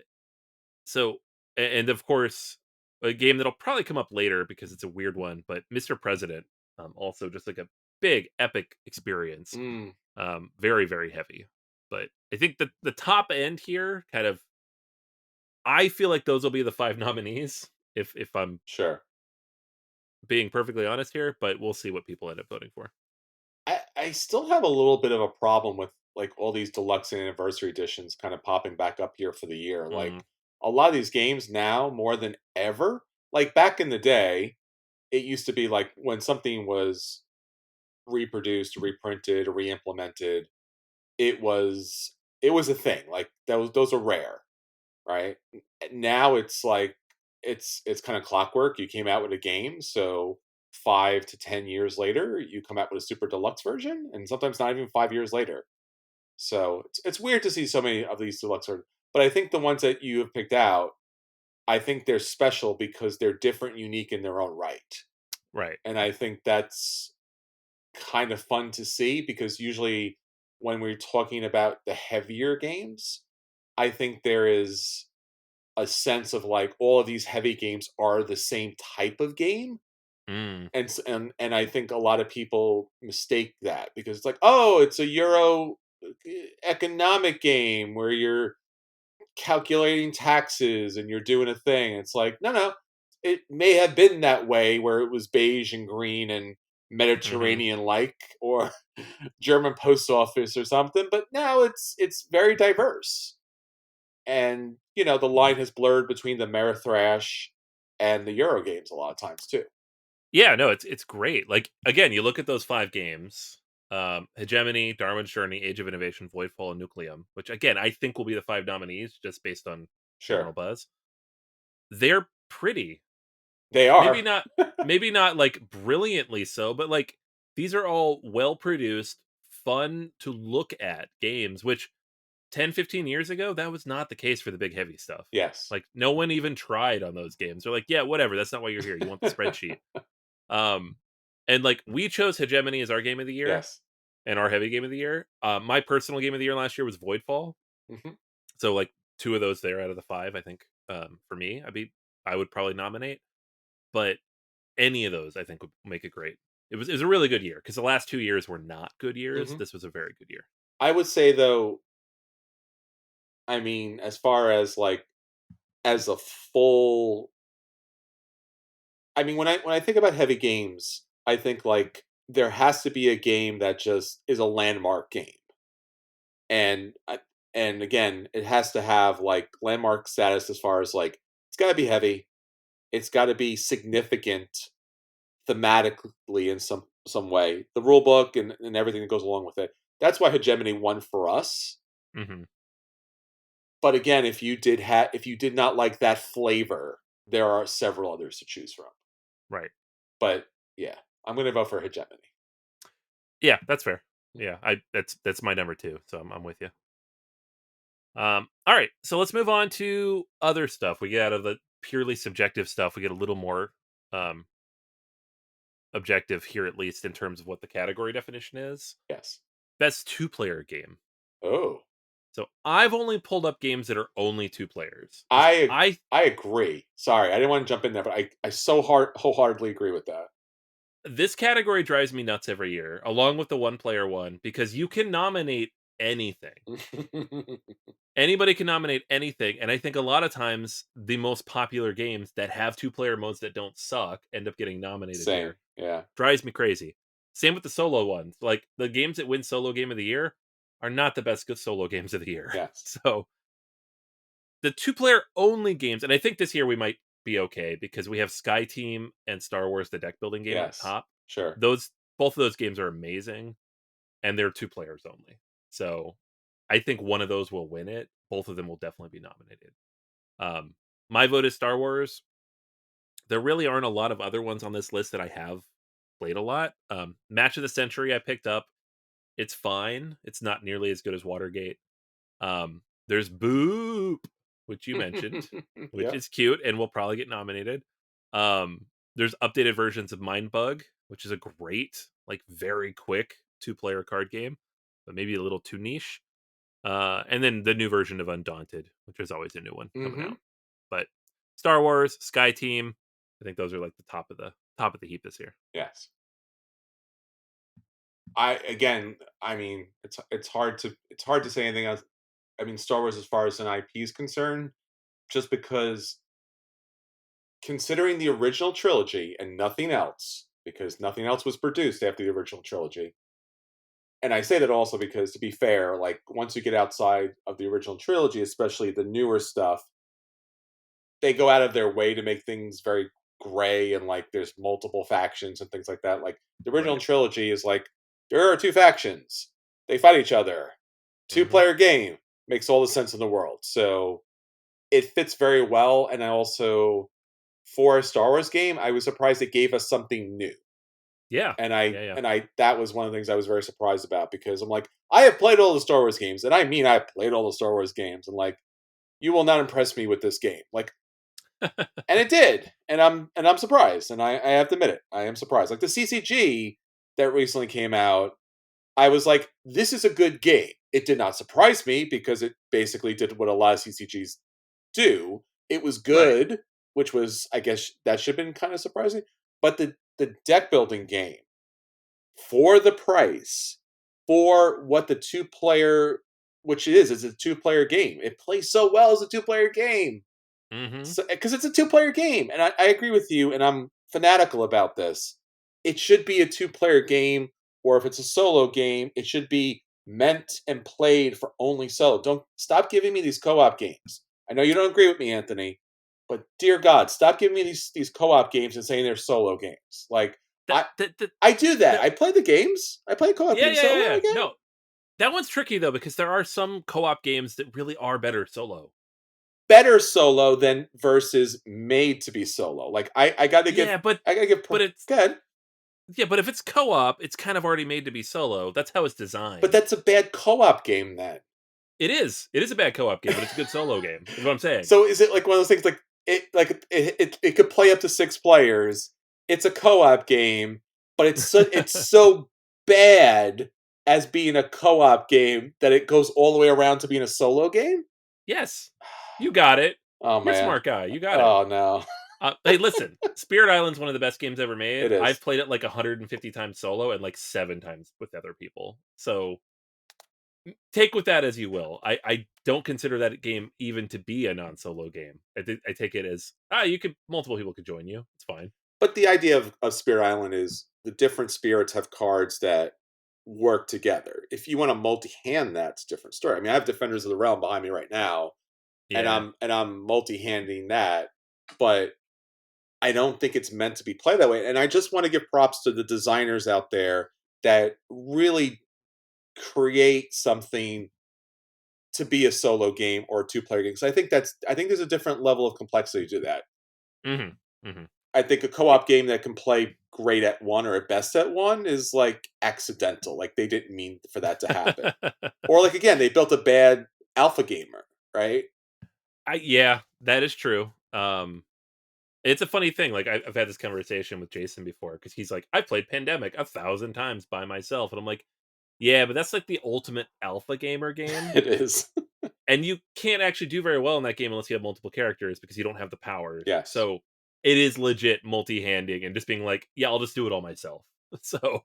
so and of course, a game that'll probably come up later because it's a weird one, but Mr. President, also just like a big epic experience. mm, Very, very heavy. But I think the top end here kind of I feel like those will be the 5 nominees if I'm sure. being perfectly honest here, but we'll see what people end up voting for. I still have a little bit of a problem with, like, all these deluxe and anniversary editions kinda popping back up here for the year, Mm, like, a lot of these games now, more than ever like, back in the day, it used to be, like, when something was reproduced, reprinted, or re-implemented, it was a thing, like, those are rare. Right? Now it's like it's kinda clockwork. You came out with a game, so 5 to 10 years later, you come out with a super deluxe version, and sometimes not even 5 years later. So, it's weird to see so many of these deluxe but I think the ones that you have picked out, I think they're special because they're different, unique in their own right. right. And I think that's kind of fun to see because usually when we're talking about the heavier games, I think there is a sense of like all of these heavy games are the same type of game. Mm. And I think a lot of people mistake that because it's like, oh, it's a Euro economic game where you're calculating taxes and you're doing a thing. It's like, no, no. It may have been that way where it was beige and green and Mhm. Mediterranean like or German post office or something, but now it's very diverse. And the line has blurred between the Amerithrash and the Euro games a lot of times too. Yeah, no, it's great. Like, again, you look at those 5 games, Hegemony, Darwin's Journey, Age of Innovation, Voidfall, and Nucleum, which again, I think will be the 5 nominees just based on general Sure. buzz. They're pretty. They Maybe are. not maybe not, like, brilliantly so, but, like, these are all well-produced, fun to look at games, which 10, 15 years ago, that was not the case for the big heavy stuff. Yes. Like, no one even tried on those games. They're like, "Yeah, whatever, that's not why you're here. You want the spreadsheet." Um, and, like, we chose Hegemony as our game of the year Yes. and our heavy game of the year. My personal game of the year last year was Voidfall. Mhm. So, like, 2 of those there out of the 5, I think, for me, I would probably nominate, but any of those I think would make it great. It was a really good year because the last 2 years were not good years. Mhm. This was a very good year. I would say though, I mean, as far as like as a full I mean, when I think about heavy games, I think like there has to be a game that just is a landmark game. And and again, it has to have like landmark status as far as like it's got to be heavy, it's got to be significant thematically in some way. The rule book and everything that goes along with it. That's why Hegemony won for us. Mhm. But again, if you did not like that flavor, there are several others to choose from. Right. But yeah, I'm going to vote for Hegemony. Yeah, that's fair. Yeah, I that's my number 2, so I'm with you. All right, so let's move on to other stuff. We get out of the purely subjective stuff. We get a little more um, objective here, at least in terms of what the category definition is. Yes. Best two-player game. Oh, So I've only pulled up games that are only two players because I I agree. Sorry, I didn't want to jump in there, but I so wholeheartedly agree with that. this category drives me nuts every year, along with the one-player one, because you can nominate anything. Anybody can nominate anything, and I think a lot of times the most popular games that have two-player modes that don't suck end up getting nominated Same. here. Yeah. Drives me crazy. Same with the solo ones. Like, the games that win solo game of the year are not the best good solo games of the year. Yes. So, the two-player only games, and I think this year we might be okay because we have Sky Team and Star Wars: The Deck Building Game up Yes. top. Sure. Those both of those games are amazing, and they're two players only. So, I think one of those will win it. Both of them will definitely be nominated. Um, my vote is Star Wars. There really aren't a lot of other ones on this list that I have played a lot. Match of the Century I picked up. It's fine. It's not nearly as good as Watergate. There's Boop, which you mentioned, which Yep. is cute and will probably get nominated. There's updated versions of Mindbug, which is a great, like, very quick two-player card game, but maybe a little too niche. And then the new version of Undaunted, which is always a new one coming Mhm. out. But Star Wars, Sky Team, I think those are like the top of the heap this year. Yes. I mean, it's hard to say anything else. I mean, Star Wars as far as an IP is concerned, just because considering the original trilogy and nothing else, because nothing else was produced after the original trilogy. And I say that also because, to be fair, like once you get outside of the original trilogy, especially the newer stuff, they go out of their way to make things very gray and like there's multiple factions and things like that. Like the original Right. trilogy is like there are two factions, they fight each other, Hmm. two-player game makes all the sense in the world. So it fits very well. And I also, for a Star Wars game, I was surprised it gave us something new. Yeah. And Yeah. Yeah. I that was one of the things I was very surprised about because I'm like, I have played all the Star Wars games, and I mean I played all the Star Wars games, and like, you will not impress me with this game. Like, and it did, and I'm surprised, and I have to admit it, I am surprised. Like the CCG that recently came out, I was like, this is a good game. It did not surprise me because it basically did what a lot of CCGs do. It was Right. good, which was, I guess, that should have been kind of surprising. But the deck building game for the price, for what the two-player, which it is a two-player game. It plays so well as a two-player game. Mhm. So, because it's a two-player game, and I agree with you, and I'm fanatical about this. It should be a two-player game, or if it's a solo game, it should be meant and played for only solo. Don't stop giving me these co-op games. I know you don't agree with me, Anthony, but dear God, stop giving me these co-op games and saying they're solo games. Like That I that that I do that. that I play the games. I play co-op Yeah, games yeah, yeah, solo. I yeah. get it. No, that one's tricky though because there are some co-op games that really are better solo. Better solo than versus made to be solo. Like I got to give Yeah, but I got to give but it's good. yeah, but if it's co-op, it's kind of already made to be solo. That's how it's But designed. that's a bad co-op game then. It is. It is a bad co-op game, but it's a good solo game. Is what I'm saying. So is it like one of those things it could play up to 6 players. It's a co-op game, but it's so bad as being a co-op game that it goes all the way around to being a solo game? Yes, you got it. Oh You're a man. smart guy. You got it. Oh no. Hey, listen, Spirit Island's one of the best games ever made. It is. I've played it like 150 times solo and like 7 times with other people. So take with that as you will. I don't consider that game even to be a non-solo game. I take it as you could multiple people could join you. It's fine. But the idea of Spirit Island is the different spirits have cards that work together. If you want to multi-hand, that's a different story. I mean, I have Defenders of the Realm behind me right now, and Yeah. I'm multi-handing that, but I don't think it's meant to be played that way. And I just want to give props to the designers out there that really create something to be a solo game or a two-player game. So I think there's a different level of complexity to that. Mhm. Mhm. I think a co-op game that can play great at one or at best at one is like accidental. Like they didn't mean for that to happen. Or like again, they built a bad alpha gamer, right? Yeah, that is true. It's a funny thing. Like I've had this conversation with Jason before because he's like, I played Pandemic 1,000 times by myself, and I'm like, yeah, but that's like the ultimate alpha gamer game, It is. and you can't actually do very well in that game unless you have multiple characters because you don't have the powers. Yes. So it is legit multi-handing and just being like, yeah, I'll just do it all myself. So,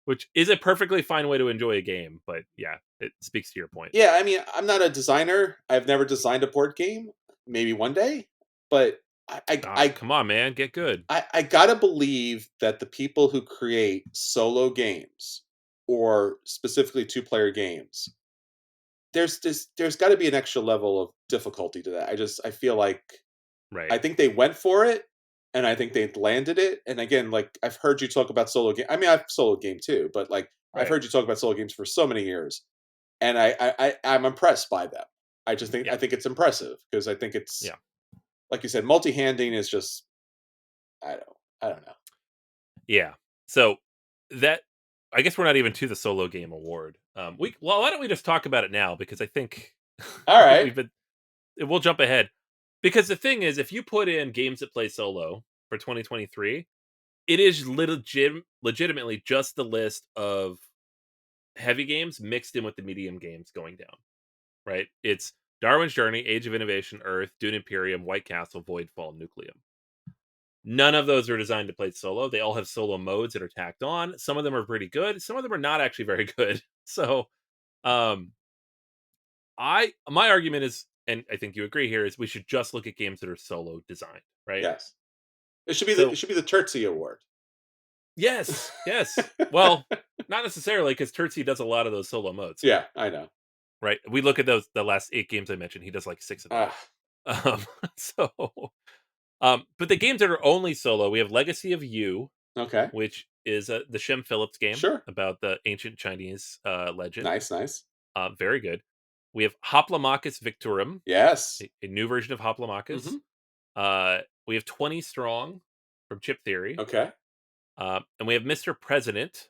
which is a perfectly fine way to enjoy a game, but yeah, it speaks to your point. Yeah, I mean, I'm not a designer. I've never designed a board game. Maybe one day, but I I I Come on, man, get good. I gotta believe that the people who create solo games or specifically two-player games, there's got to be an extra level of difficulty to that. I feel like I Right, think they went for it, and I think they landed it. And again, like I've heard you talk about solo game. I mean, I've solo game too, but like I've right, heard you talk about solo games for so many years, and I'm impressed by them. I yeah, think it's impressive because I think it's yeah. like you said, multi-handing is just I don't I don't know. Yeah. So that I guess we're not even to the solo game award. Why don't we just talk about it now because I think All right, we've been we'll jump ahead because the thing is if you put in games that play solo for 2023, it is legitimately just the list of heavy games mixed in with the medium games going down, right? It's Darwin's Journey, Age of Innovation, Earth, Dune Imperium, White Castle, Voidfall, Nucleum. None of those are designed to play solo. They all have solo modes that are tacked on. Some of them are pretty good. Some of them are not actually very good. So, um, I my argument is, and I think you agree here, is we should just look at games that are solo designed, right? yes, it So, should be the Terzi Award. yes, yes. Well, not necessarily because Turtzy does a lot of those solo modes, Yeah, I know. right? We look at those the last 8 games I mentioned. He does like 6 of them. Ah, Um, so, but the games that are only solo, we have Legacy of You, okay, which is the Shem Phillips game sure, about the ancient Chinese legend. nice, nice. Very good. We have Hoplomachus Victorum, Yes. a new version of Hmm. Hoplomachus. We have 20 Strong from Chip Theory. Okay, And we have Mr. President,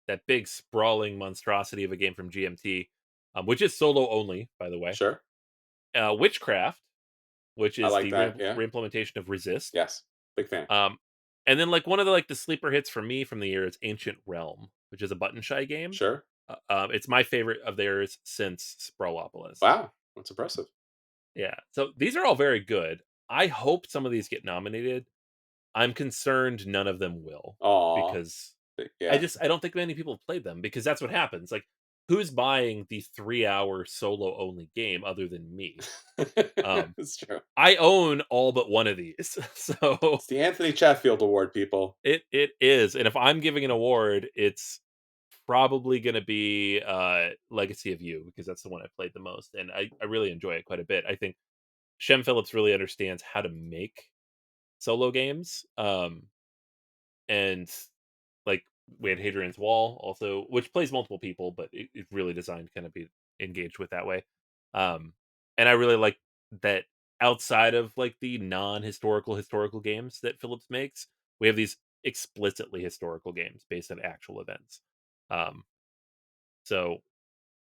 that big sprawling monstrosity of a game from GMT, which is solo only, by the way. sure. Witchcraft, which I is like the that. Yeah. reimplementation of Resist. Yes. Big fan. Um, and then like one of the sleeper hits for me from the year is Ancient Realm, which is a button shy game. Sure. It's my favorite of theirs since Sprawlopolis. Wow, that's impressive. Yeah, so these are all very good. I hope some of these get nominated. I'm concerned none of them will, Aw. because Yeah. I don't think many people have played them, because that's what happens. Like, who's buying the 3-hour solo only game other than me? Um, It's true. I own all but one of these, so It's the Anthony Chatfield Award, people. it is. And if I'm giving an award, it's probably going to be Legacy of You, because that's the one I played the most, and I really enjoy it quite a bit. I think Shem Phillips really understands how to make solo games. And like, we had Hadrian's Wall also, which plays multiple people, but it's really designed to kind of be engaged with that way. Um, and I really like that outside of like the non-historical historical games that Phillips makes, we have these explicitly historical games based on actual events. Um, so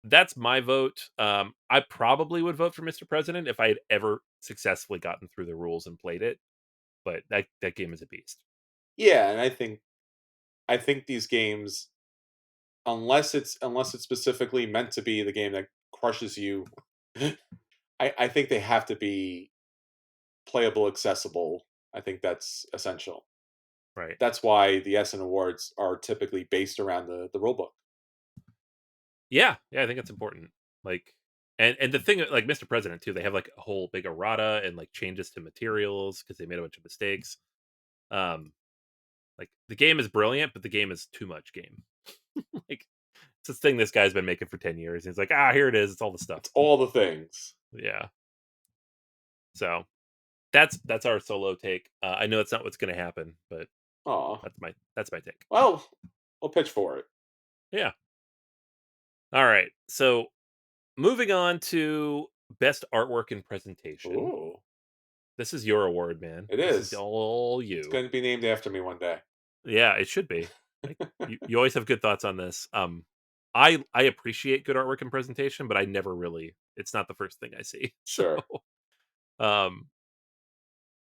that's my vote. I probably would vote for Mr. President if I had ever successfully gotten through the rules and played it, but that game is a beast. Yeah, and I think these games, unless it's specifically meant to be the game that crushes you, I think they have to be playable, accessible. I think that's essential. Right. That's why the Essen Awards are typically based around the rule book. Yeah, yeah, I think it's important. Like, and the thing, like Mr. President too, they have like a whole big errata and like changes to materials because they made a bunch of mistakes. Like, the game is brilliant, but the game is too much game. Like, it's this thing this guy's been making for 10 years. He's like, here it is. It's all the stuff. It's all the things. Yeah. So that's our solo take. I know it's not what's going to happen, but Aw. that's my take. Well, we'll pitch for it. Yeah. All right. So moving on to best artwork and presentation. Ooh, This is your award, man. it This is is. all It's you. going to be named after me one day. Yeah, it should be. Like, you always have good thoughts on this. I appreciate good artwork and presentation, but I never really, it's not the first thing I see. So Sure. um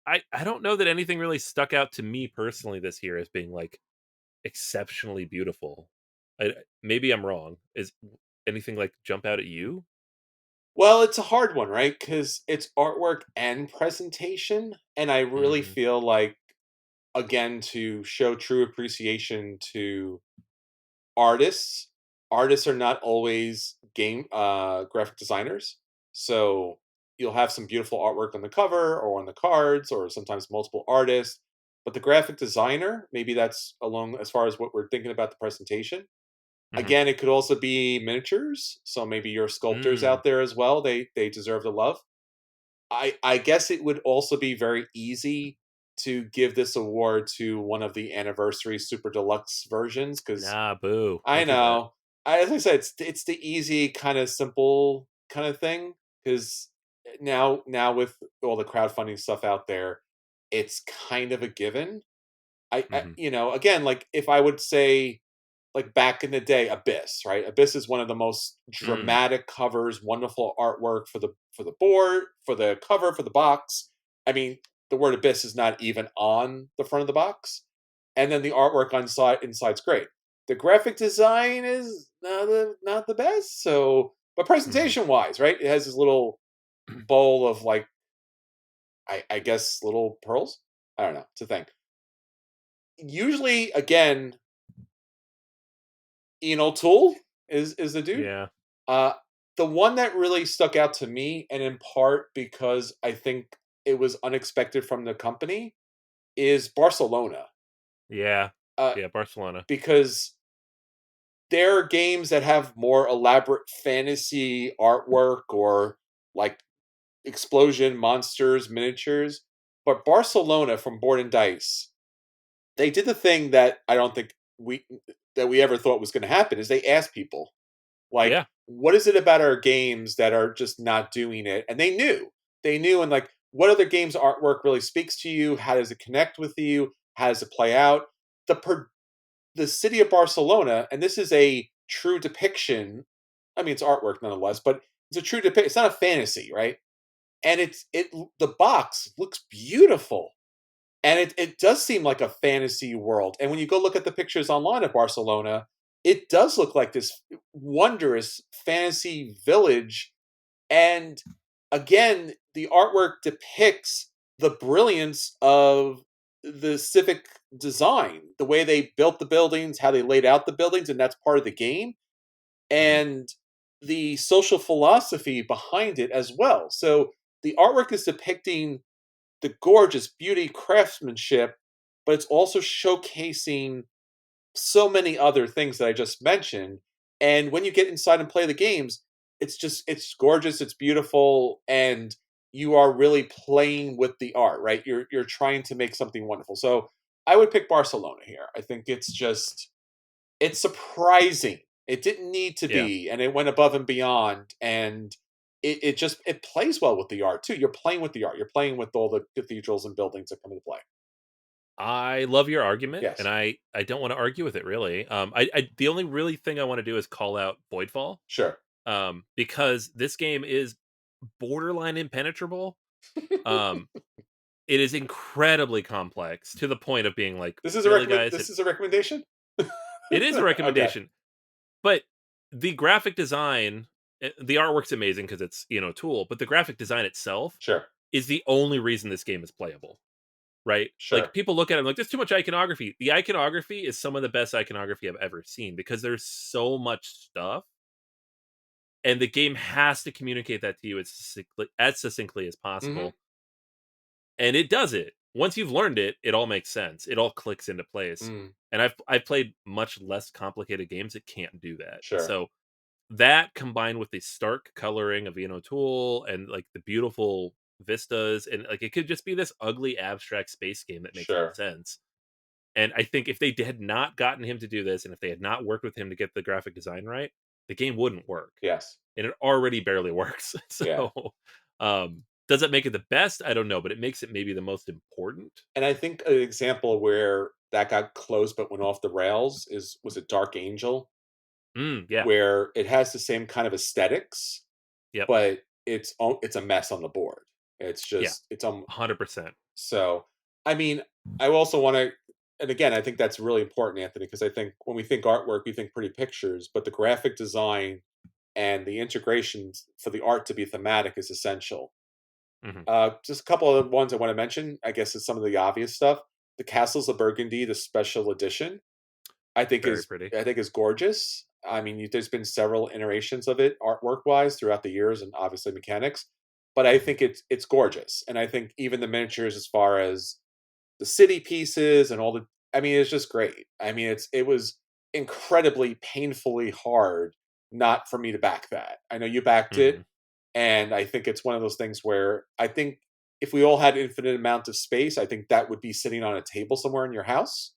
I don't know that anything really stuck out to me personally this year as being like exceptionally beautiful. Maybe I'm wrong. Is anything like jump out at you? Well, it's a hard one, right? Because it's artwork and presentation. And I really Mhm. feel like, again, to show true appreciation to artists, artists are not always game graphic designers. So you'll have some beautiful artwork on the cover or on the cards, or sometimes multiple artists. But the graphic designer, maybe that's along as far as what we're thinking about the presentation. Mhm. Again, it could also be miniatures, so maybe your sculptors Mm. out there as well, they deserve the love. I guess it would also be very easy to give this award to one of the anniversary super deluxe versions, because Nah, boo. I Don't do that. know. As I said, it's the easy, kind of simple kind of thing. Because now with all the crowdfunding stuff out there, it's kind of a given. Mhm. Again, like if I would say, like back in the day, Abyss, right? Abyss is one of the most Mm. dramatic covers, wonderful artwork for the board, for the cover, for the box. I mean, the word Abyss is not even on the front of the box, and then the artwork on inside's great. The graphic design is not the best, so but Mhm. presentation wise, right? It has this little bowl of like I guess little pearls. I don't know. It's a thing. Usually, again, Ian O'Toole is the dude. Yeah. Uh, the one that really stuck out to me, and in part because I think it was unexpected from the company, is Barcelona. Yeah. Uh, Yeah, Barcelona. because there are games that have more elaborate fantasy artwork or like explosion monsters, miniatures. But Barcelona from Board and Dice, they did the thing that I don't think we ever thought was going to happen. Is they asked people, like, Yeah. what is it about our games that are just not doing it? And they knew. They knew, and like, what other games artwork really speaks to you? How does it connect with you? How does it play out? The city of Barcelona, and this is a true depiction. I mean, it's artwork nonetheless, but it's a true depiction. It's not a fantasy, right? And the box looks beautiful. And it does seem like a fantasy world. And when you go look at the pictures online of Barcelona, it does look like this wondrous fantasy village. And again, the artwork depicts the brilliance of the civic design, the way they built the buildings, how they laid out the buildings, and that's part of the game, Mhm. and the social philosophy behind it as well. So the artwork is depicting the gorgeous beauty craftsmanship, but it's also showcasing so many other things that I just mentioned. And when you get inside and play the games, it's gorgeous, it's beautiful, and you are really playing with the art, right? You're trying to make something wonderful. So I would pick Barcelona here. I think it's surprising. It didn't need to Yeah. be, and it went above and beyond. And it just it plays well with the art too. You're playing with the art. You're playing with all the cathedrals and buildings that come into play. I love your argument, and Yes, I don't wanna argue with it, really. I the only really thing I wanna do is call out Voidfall, sure. because this game is borderline impenetrable. Um, it is incredibly complex to the point of being like, This is a "Really, recommend. guys?" This is a recommendation. It is a Okay, recommendation, but the graphic design, the artwork's amazing because it's, a tool, but the graphic design itself sure, is the only reason this game is playable, right? Like, sure. people look at it like, "There's too much iconography." The iconography is some of the best iconography I've ever seen because there's so much stuff, and the game has to communicate that to you as succinctly as Hmm. possible, and it does it. Once you've learned it, it all makes sense. It all clicks into place, Mm, and I've played much less complicated games that can't do that. sure, So that combined with the stark coloring of Ian O'Toole and, like, the beautiful vistas, and, like, it could just be this ugly abstract space game that makes no sure. sense. And I think if they had not gotten him to do this, and if they had not worked with him to get the graphic design right, the game wouldn't work. Yes, And it already barely works. yeah. So, does that make it the best? I don't know, but it makes it maybe the most important. And I think an example where that got close but went off the rails is was it Dark Angel, Yeah. where it has the same kind of aesthetics, Yep. but it's a mess on the board. It's Yeah. just it's 100%. so. I mean, I also want to, and again, I think that's really important, Anthony, because I think when we think artwork, we think pretty pictures, but the graphic design and the integrations for the art to be thematic is essential. Mhm. Just a couple of ones I want to mention. I guess is some of the obvious stuff. The Castles of Burgundy, the special edition, Very pretty. I think is gorgeous. I mean, there's been several iterations of it, artwork wise, throughout the years, and obviously mechanics. But I Mhm. think it's gorgeous, and I think even the miniatures, as far as the city pieces and all the, I mean, it's just great. I mean, it was incredibly painfully hard not for me to back that. I know you backed it, Mhm. and I think it's one of those things where I think if we all had infinite amount of space, I think that would be sitting on a table somewhere in your house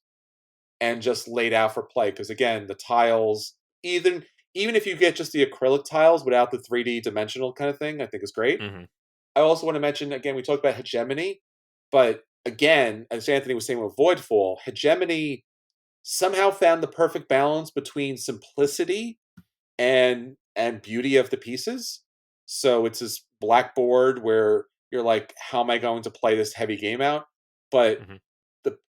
and just laid out for play. Because again, the tiles, even if you get just the acrylic tiles without the 3D dimensional kind of thing, I think is great. Mhm. I also want to mention again, we talked about hegemony, but again, as Anthony was saying with Voidfall, hegemony somehow found the perfect balance between simplicity and beauty of the pieces. So it's this blackboard where you're like, how am I going to play this heavy game out? But Mhm.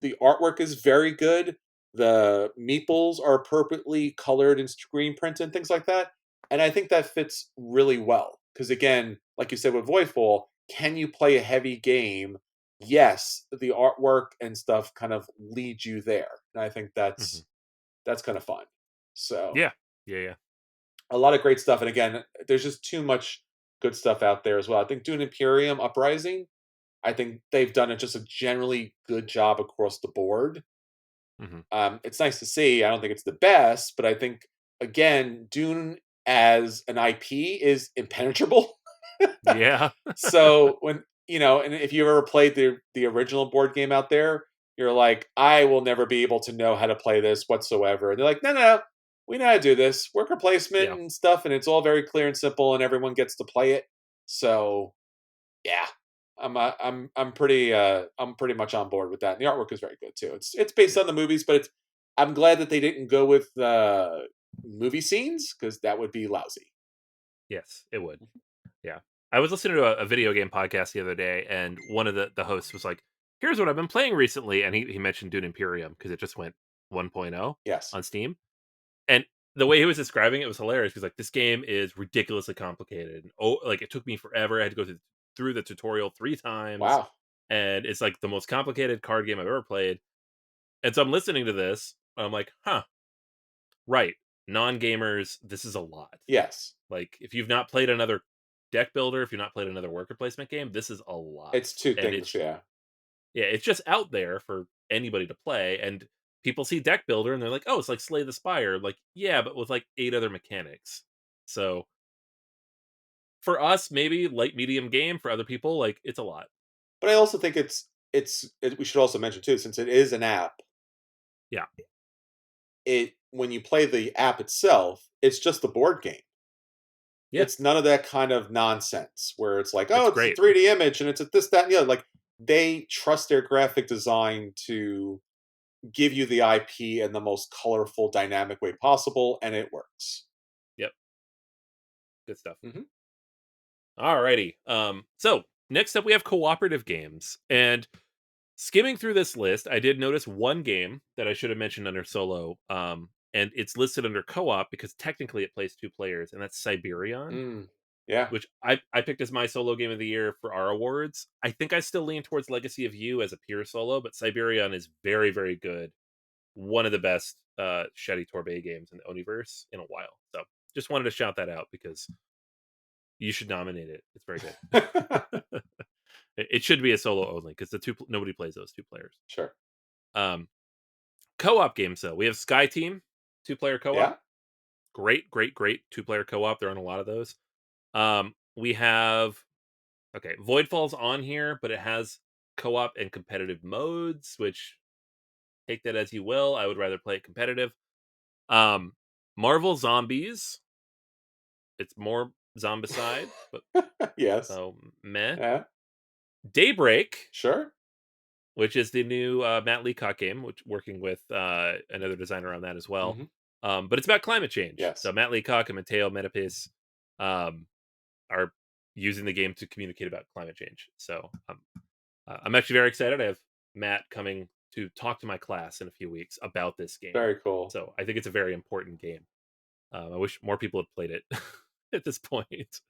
the artwork is very good. The meeples are appropriately colored and screen printed and things like that. And I think that fits really well. Because again, like you said with Voidfall, can you play a heavy game? Yes, the artwork and stuff kind of lead you there. And I think Mhm. that's kind of fun. So Yeah. Yeah, yeah. a lot of great stuff. And again, there's just too much good stuff out there as well. I think Dune Imperium Uprising, I think they've done a just a generally good job across the board. Mhm. It's nice to see. I don't think it's the best, but I think again, Dune as an IP is impenetrable. Yeah. So when and if you ever played the original board game out there, you're like, I will never be able to know how to play this whatsoever. And they're like, no, no, no, we know how to do this worker placement Yeah. and stuff, and it's all very clear and simple, and everyone gets to play it. So yeah, I'm pretty much on board with that. And the artwork is very good too. It's based Yeah. on the movies, but I'm glad that they didn't go with movie scenes because that would be lousy. Yes, it would. Yeah. I was listening to a video game podcast the other day, and one of the hosts was like, "Here's what I've been playing recently," and he mentioned Dune Imperium because it just went 1.0 Yes. on Steam, and the way he was describing it was hilarious. He's like, "This game is ridiculously complicated. And, oh, like, it took me forever. I had to go through the tutorial 3 times, Wow. and it's like the most complicated card game I've ever played. And so I'm listening to this, and I'm like, huh, right. Non-gamers, this is a lot. Yes. Like, if you've not played another deck builder, if you've not played another worker placement game, this is a lot. It's 2 And things, yeah. yeah, it's just out there for anybody to play. And people see deck builder and they're like, oh, it's like Slay the Spire. Like, yeah, but with like 8 other mechanics. So for us, maybe light medium game. For other people, like it's a lot. But I also think we should also mention too, since it is an app, Yeah. when you play the app itself, it's just the board game. Yeah. It's none of that kind of nonsense where it's like, "Oh, It's it's a great. 3D image and it's a this, that, and the other." Like, they trust their graphic design to give you the IP in the most colorful, dynamic way possible, and it works. Yep. Good stuff. Mhm. Alrighty. So next up we have cooperative games. And skimming through this list, I did notice one game that I should have mentioned under solo. And it's listed under co-op because technically it plays 2 players, and that's Siberion, Mm. Yeah. which I picked as my solo game of the year for our awards. I think I still lean towards Legacy of You as a pure solo, but Siberion is very, very good. One of the best Shetty Torbay games in the Oniverse in a while. So just wanted to shout that out because you should nominate it. It's very good. It should be a solo only because nobody plays those 2 players. Sure. Um, Co-op games though. We have Sky Team, 2-player co-op. Yeah. Great, great, great 2-player co-op. They're on a lot of those. We have okay, Voidfall's on here, but it has co-op and competitive modes, which take that as you will. I would rather play it competitive. Um, Marvel Zombies. It's more zombicide, but Yes. so meh. Yeah. Daybreak, Sure. which is the new Matt Leacock game, which working with another designer on that as well. Mhm. But it's about climate change. So Yes. Matt Leacock and Mateo Metapis um, are using the game to communicate about climate change. So I'm actually very excited. I have Matt coming to talk to my class in a few weeks about this game. Very cool. So I think it's a very important game. I wish more people had played it at this point.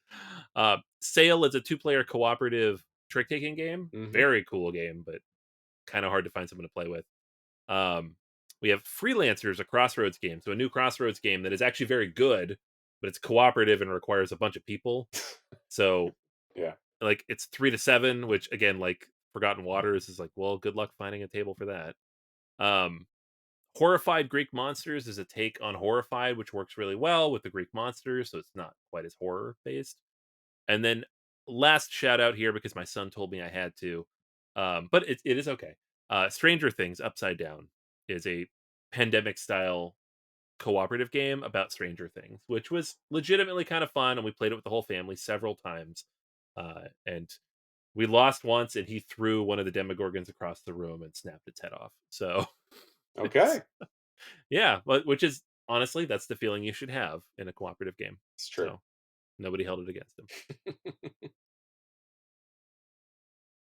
Sail is a 2-player cooperative trick taking game. Mhm. Very cool game, but kind of hard to find someone to play with. Um, we have Freelancers, a Crossroads game. So a new Crossroads game that is actually very good, but it's cooperative and requires a bunch of people. So Yeah. like it's 3 to 7, which again, like Forgotten Waters is like, well, good luck finding a table for that. Um, Horrified Greek Monsters is a take on Horrified, which works really well with the Greek monsters, so it's not quite as horror based. And then last shout out here because my son told me I had to, but it is okay. Stranger Things Upside Down is a pandemic style cooperative game about Stranger Things, which was legitimately kind of fun, and we played it with the whole family several times. And we lost once, and he threw one of the Demogorgons across the room and snapped its head off. So it's Okay. yeah, but which is honestly that's the feeling you should have in a cooperative game. It's true. So nobody held it against him.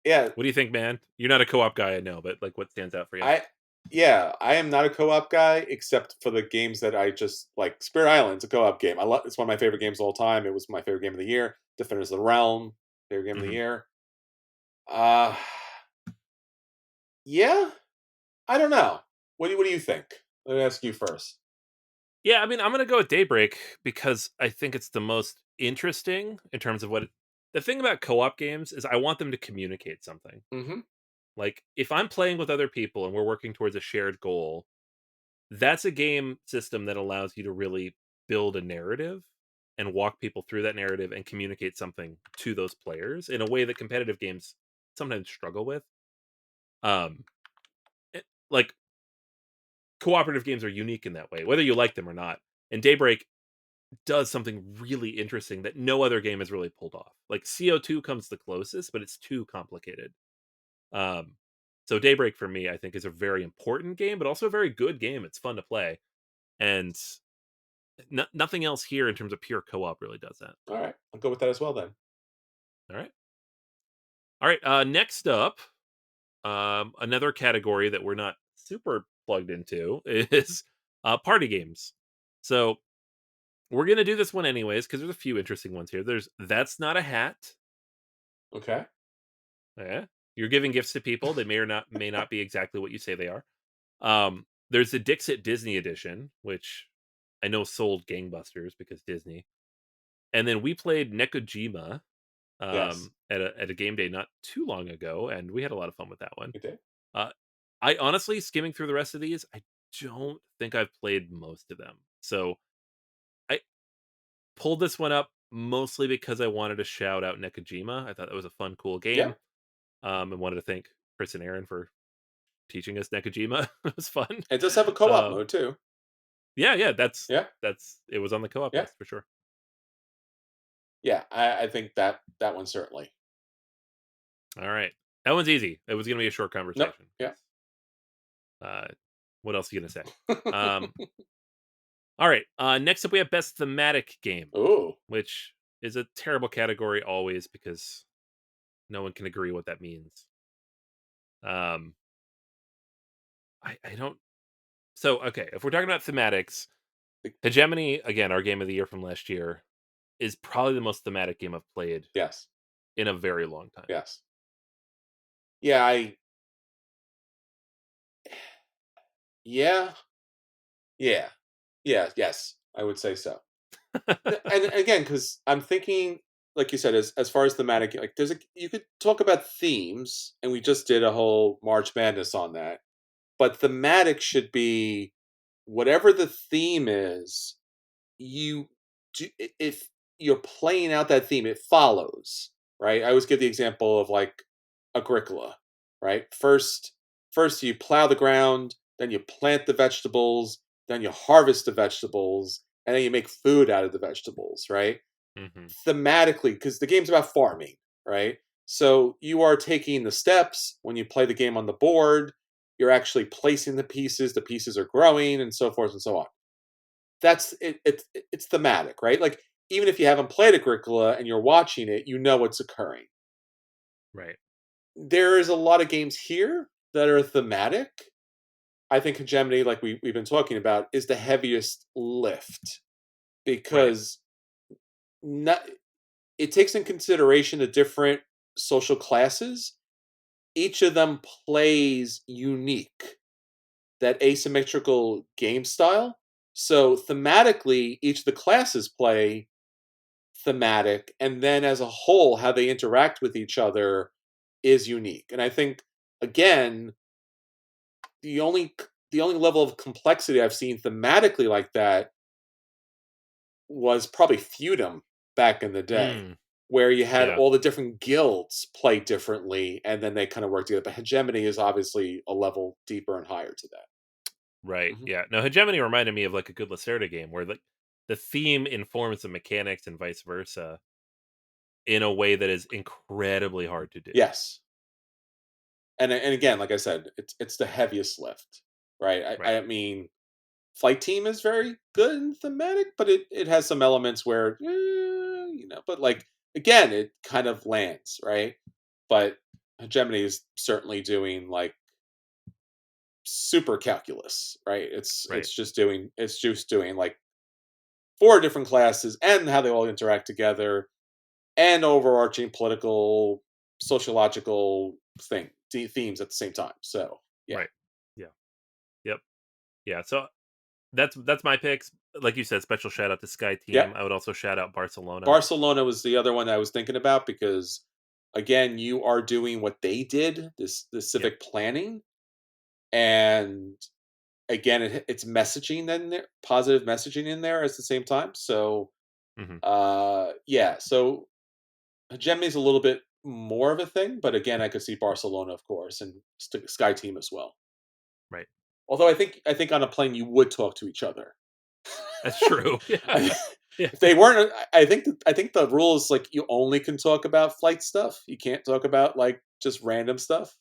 Yeah. What do you think, man? You're not a co-op guy, I know, but like, what stands out for you? I yeah, I am not a co-op guy except for the games that I just like. Spirit Island's a co-op game. I love it's one of my favorite games of all time. It was my favorite game of the year. Defenders of the Realm, favorite game of the Mhm. year. Uh yeah, I don't know. What do you think? Let me ask you first. Yeah, I mean, I'm gonna go with Daybreak because I think it's the most interesting in terms of the thing about co-op games is I want them to communicate something. Mhm. Like, if I'm playing with other people and we're working towards a shared goal, that's a game system that allows you to really build a narrative and walk people through that narrative and communicate something to those players in a way that competitive games sometimes struggle with. Um, like cooperative games are unique in that way, whether you like them or not. And Daybreak does something really interesting that no other game has really pulled off. Like CO2 comes the closest, but it's too complicated. Um, so Daybreak for me, I think, is a very important game, but also a very good game. It's fun to play, and nothing else here in terms of pure co-op really does that. All right. I'll go with that as well then. All right, all right. Next up, another category that we're not super plugged into is party games. So we're gonna do this one anyways because there's a few interesting ones here. There's That's Not a Hat. Okay. Yeah. You're giving gifts to people. They may not be exactly what you say they are. There's the Dixit Disney edition, which I know sold gangbusters because Disney. And then we played Nekojima Yes, at a game day not too long ago, and we had a lot of fun with that one. we did. Uh, I honestly, skimming through the rest of these, I don't think I've played most of them. So I pulled this one up mostly because I wanted to shout out Nekojima. I thought that was a fun, cool Yeah, game. And wanted to thank Chris and Aaron for teaching us Nekojima. It was fun. it does have a co-op Um, mode too. yeah, yeah, Yeah, that's it was on the co-op yeah, list for sure. yeah. I think that one certainly. All right, that one's easy. It was gonna be a short Nope. conversation Yeah. 'cause, what else are you gonna say? Um, all right. Next up, we have best thematic game, Ooh. which is a terrible category always because no one can agree what that means. Um, I don't. So okay, if we're talking about thematics, Hegemony again, our game of the year from last year, is probably the most thematic game I've played Yes. in a very long time. Yes. Yeah. Yeah. Yeah. Yeah. Yes. I would say so. And again, because I'm thinking, like you said, as far as thematic, like you could talk about themes, and we just did a whole March Madness on that. But thematic should be whatever the theme is. You if you're playing out that theme, it follows, right? I always give the example of like Agricola, right? First you plow the ground, then you plant the vegetables, then you harvest the vegetables, and then you make food out of the vegetables, right? Hmm. Thematically, because the game's about farming, right? So you are taking the steps when you play the game on the board. You're actually placing the pieces are growing, and so forth and so on. That's it, it's thematic, right? Like even if you haven't played Agricola and you're watching it, you know what's occurring. Right, There is a lot of games here that are thematic. I think Hegemony, like we've been talking about, is the heaviest lift right. because not, it takes in consideration the different social classes. Each of them plays unique, that asymmetrical game style. So thematically, each of the classes play thematic, and then as a whole, how they interact with each other is unique. And I think again, the only the only level of complexity I've seen thematically like that was probably Feudum back in the day, Mm, where you had yeah, all the different guilds play differently, and then they kind of work together. But hegemony is obviously a level deeper and higher to that. right. Mhm. Yeah. No, Hegemony reminded me of like a good Lacerda game where the theme informs the mechanics and vice versa in a way that is incredibly hard to do. Yes, and again, like I said, it's the heaviest lift, right? Right. I mean, Flight Team is very good and thematic, but it has some elements where, but like again, it kind of lands, right? But Hegemony is certainly doing like super calculus, right? Right. It's just doing like four different classes and how they all interact together and overarching political, sociological themes at the same time. So yeah, Right. Yeah. Yep. Yeah. So that's my picks. Like you said, special shout out to Sky yeah. Team. I would also shout out Barcelona. Barcelona was the other one I was thinking about because again, you are doing what they did, this Yep. civic planning, and again, it's messaging in there, positive messaging in there at the same time. So, Hmm. yeah, so Hegemony's a little bit more of a thing, but again, I could see Barcelona, of course, and Sky Team as well. Right. Although I think on a plane you would talk to each other. That's true. Yeah. I Yeah. if they weren't, I think the rule is like you only can talk about flight stuff. You can't talk about like just random stuff.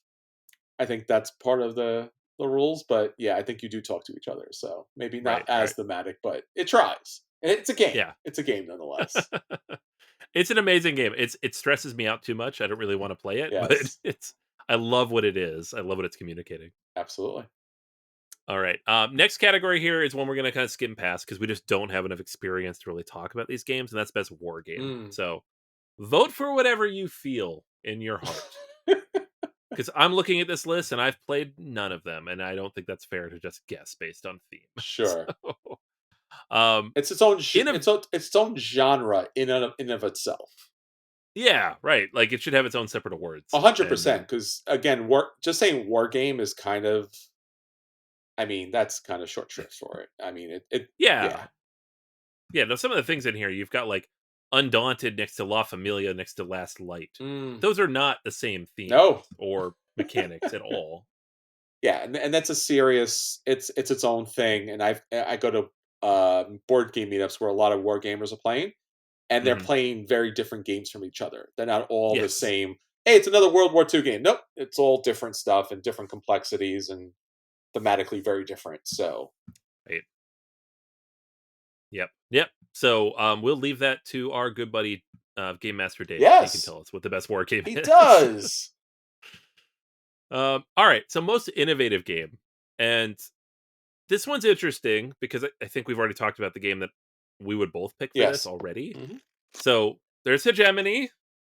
I think that's part of the rules, but yeah, I think you do talk to each other. So maybe not Right. as Right. thematic, but it tries. And it's a game. Yeah. It's a game nonetheless. It's an amazing game. It stresses me out too much. I don't really want to play it, but Yes, I love what it is. I love what it's communicating. absolutely. All right. Next category here is one we're gonna kind of skim past because we just don't have enough experience to really talk about these games, and that's best war game. Mm. So vote for whatever you feel in your heart. because I'm looking at this list and I've played none of them, and I don't think that's fair to just guess based on theme. Sure. So, um, It's its own in a its own genre in of itself. yeah, right. Like it should have its own separate awards, 100%, and because again, war just saying war game is kind of, I mean, that's kind of short shrift for it. I mean, it yeah. yeah, yeah. Now some of the things in here you've got like Undaunted next to La Familia next to Last Light. Mm, Those are not the same themes no. or mechanics at all. Yeah, and that's a serious, it's its own thing, and I go to, board game meetups where a lot of war gamers are playing, and they're Hmm. playing very different games from each other. They're not all the Yes, same, "Hey, it's another World War II game." Nope, it's all different stuff and different complexities and thematically very different, so right. Yep, yep. So we'll leave that to our good buddy Game Master Dave. He can yes, tell us what the best war game he is. does. All right, so most innovative game, and this one's interesting because I think we've already talked about the game that we would both pick for this Yes. already. Mhm. So there's Hegemony,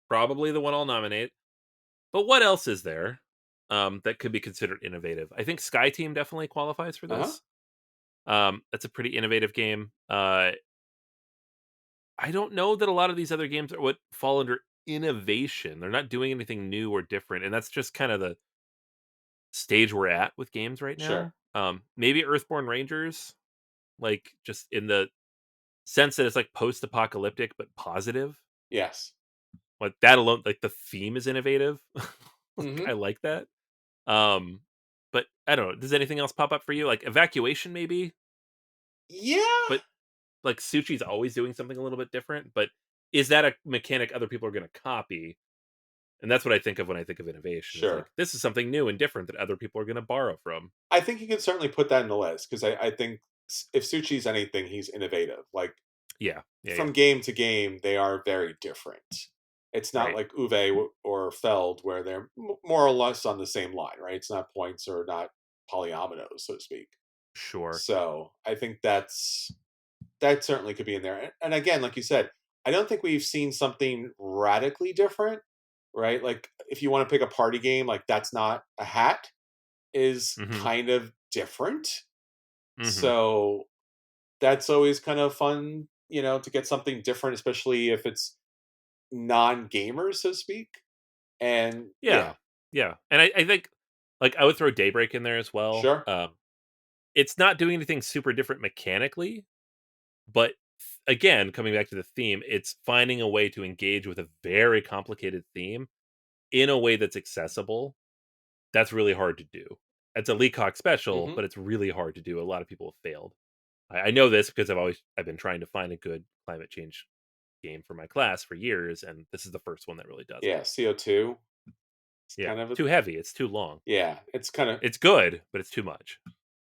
probably the one I'll nominate. But what else is there that could be considered innovative? I think Sky Team definitely qualifies for Uh-huh. this. That's a pretty innovative game. I don't know that a lot of these other games are what fall under innovation. They're not doing anything new or different, and that's just kind of the stage we're at with games right Sure. now. Maybe Earthborn Rangers, like just in the sense that it's like post-apocalyptic but positive. Yes. Like that alone, like the theme is innovative. Like I Mhm. like that. Um, but I don't know. Does anything else pop up for you? Like Evacuation, maybe, Yeah. but like Suchi's always doing something a little bit different. But is that a mechanic other people are going to copy? And that's what I think of when I think of innovation. Is like Sure. this is something new and different that other people are going to borrow from. I think you can certainly put that in the list because I think if Suchi's anything, he's innovative. Like, Yeah, yeah, yeah. from game to game, they are very different. It's not Right. like or Feld where they're more or less on the same line, right? It's not points or not polyominoes, so to speak. Sure. So I think that certainly could be in there. And again, like you said, I don't think we've seen something radically different, right? Like if you want to pick a party game, like That's Not a Hat is Mm-hmm. kind of different. Mm-hmm. So that's always kind of fun, to get something different, especially if it's non-gamers, so to speak. And yeah, Yeah. Yeah. And I think like I would throw Daybreak in there as well. sure. It's not doing anything super different mechanically, but again, coming back to the theme, it's finding a way to engage with a very complicated theme in a way that's accessible. That's really hard to do. It's a Leacock special, Hmm. but it's really hard to do. A lot of people have failed. I know this because I've been trying to find a good climate change game for my class for years, and this is the first one that really does it. Yeah, CO2. It's Yeah, kind of a too heavy. It's too long. yeah. It's kind of It's good, but it's too much.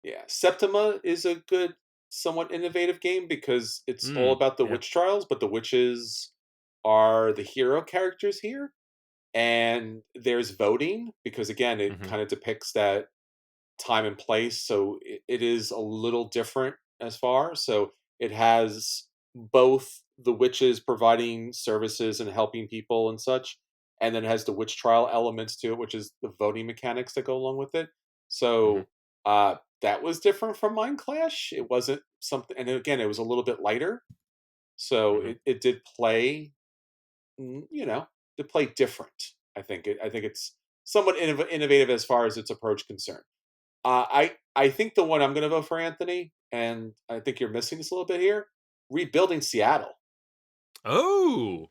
yeah. Septima is a good, somewhat innovative game because it's all Mm, about the yeah. witch trials, but the witches are the hero characters here, and there's voting because again, it Hmm. kind of depicts that time and place. So it is a little different as far. So it has both the witches providing services and helping people and such, and then it has the witch trial elements to it, which is the voting mechanics that go along with it. Hmm. So that was different from Mind Clash. It wasn't something, and again, it was a little bit lighter. So Hmm. it did play, you know, to play different. I think it's somewhat innovative as far as its approach concerned. I think the one I'm going to vote for, Anthony, and I think you're missing this a little bit here. Rebuilding Seattle. Oh,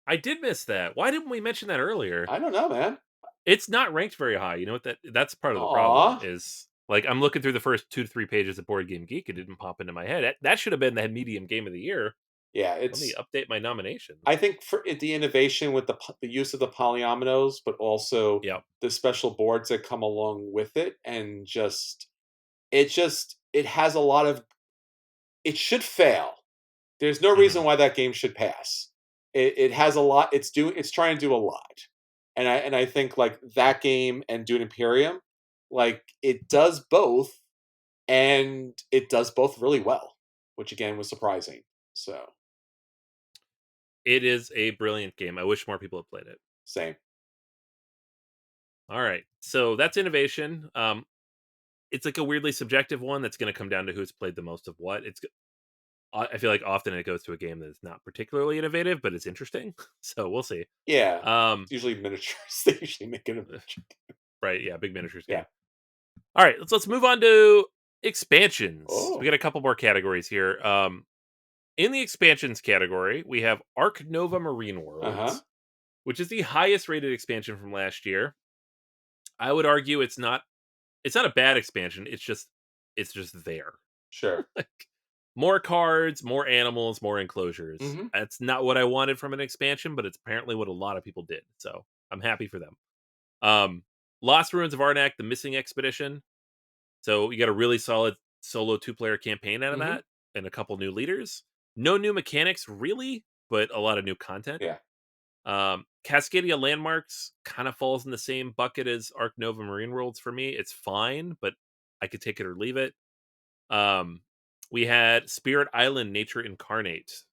I did miss that. Why didn't we mention that earlier? I don't know, man. It's not ranked very high. You know what that's part of the problem Aw, is like I'm looking through the first 2 to 3 pages of Board Game Geek, it didn't pop into my head. That should have been the medium game of the year. yeah. Let me It's update my nominations. I think for the innovation with the use of the polyominoes, but also Yep. the special boards that come along with it, and just it has a lot of, it should fail. There's no Mhm. reason why that game should pass. It has a lot. It's trying to do a lot, and I think like that game and Dune Imperium, like it does both, and it does both really well, which again was surprising. So It is a brilliant game. I wish more people had played it. same. All right. So that's innovation. It's like a weirdly subjective one that's going to come down to who's played the most of what. I feel like often it goes to a game that is not particularly innovative, but it's interesting. So we'll see. Yeah. Um, It's usually miniatures. They usually make it a miniature. right. Yeah. Big miniatures Yeah. game. All right. Let's move on to expansions. We Oh. got a couple more categories here. In the expansions category, we have Arc Nova Marine Uh-huh. Worlds, which is the highest rated expansion from last year. I would argue it's not a bad expansion. It's just there. Sure. Like more cards, more animals, more enclosures. Mhm. That's not what I wanted from an expansion, but it's apparently what a lot of people did. So I'm happy for them. Um, Lost Ruins of Arnak, the Missing Expedition. So you got a really solid solo 2-player campaign out of Mhm. that, and a couple new leaders. No new mechanics really, but a lot of new content. Yeah. Cascadia Landmarks kind of falls in the same bucket as Arc Nova Marine Worlds for me. It's fine, but I could take it or leave it. Um, we had Spirit Island Nature Incarnate.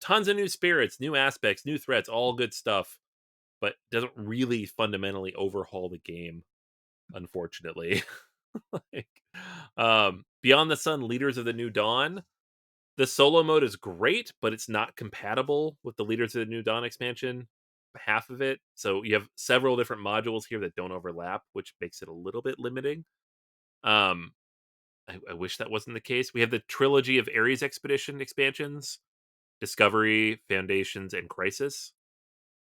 Tons of new spirits, new aspects, new threats, all good stuff, but doesn't really fundamentally overhaul the game, unfortunately. like, Beyond the Sun, Leaders of the New Dawn. The solo mode is great, but it's not compatible with the Leaders of the New Dawn expansion, half of it. So you have several different modules here that don't overlap, which makes it a little bit limiting. Um, I wish that wasn't the case. We have the trilogy of Ares Expedition expansions: Discovery, Foundations, and Crisis.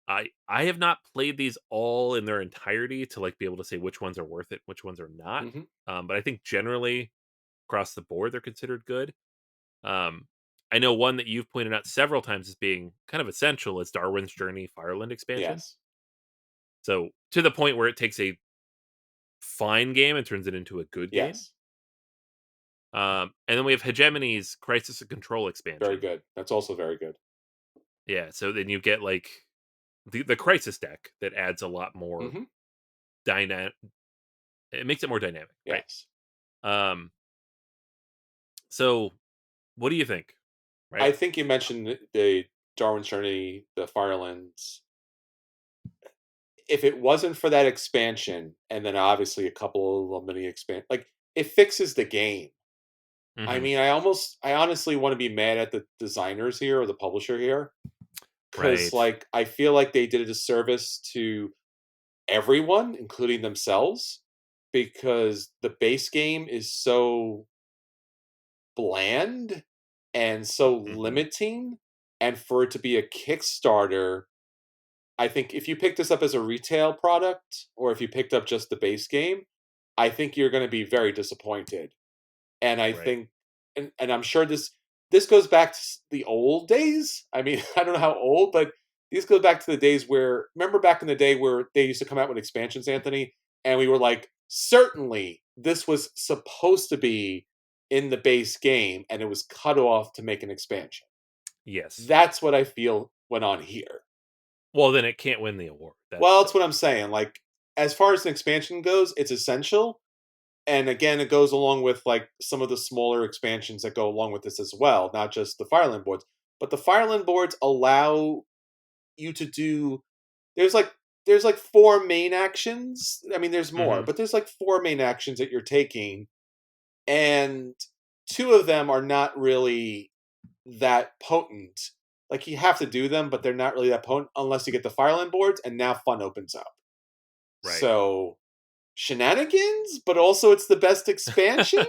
I have not played these all in their entirety to like be able to say which ones are worth it, which ones are not. Mhm. But I think generally across the board they're considered good. Um, I know one that you've pointed out several times as being kind of essential is Darwin's Journey Fireland expansion. Yes. So to the point where it takes a fine game and turns it into a good game. Yes. And then we have Hegemony's Crisis and Control Very expansion. good. That's also very good. Yeah, so then you get like the Crisis deck that adds a lot more Mhm. dynamic. It makes it more dynamic, right? Yes. Um, so what do you think? Right? I think you mentioned the Darwin's Journey, the Firelands. If it wasn't for that expansion, and then obviously a couple of little mini like, it fixes the game. I Hmm. mean, I honestly wanna be mad at the designers here or the publisher here, because Right. like, I feel like they did a disservice to everyone, including themselves, because the base game is so bland and so Hmm. limiting, and for it to be a Kickstarter, I think if you pick this up as a retail product or if you picked up just the base game, I think you're gonna be very disappointed. And I Right. think and I'm sure this goes back to the old days. I mean, I don't know how old, but these go back to the days where remember back in the day where they used to come out with expansions, Anthony, and we were like, certainly this was supposed to be in the base game and it was cut off to make an expansion. Yes. That's what I feel went on here. Well, then it can't win the award. That's Well, that's silly. what I'm saying. Like, as far as an expansion goes, it's essential. And again, it goes along with like some of the smaller expansions that go along with this as well, not just the Fireland boards. But the Fireland boards allow you to do there's like there's like four main actions. I mean, there's more, Hmm. but there's like four main actions that you're taking, and two of them are not really that potent. Like you have to do them, but they're not really that potent unless you get the Fireland boards, and now fun opens up. Right. So shenanigans, but also it's the best expansion.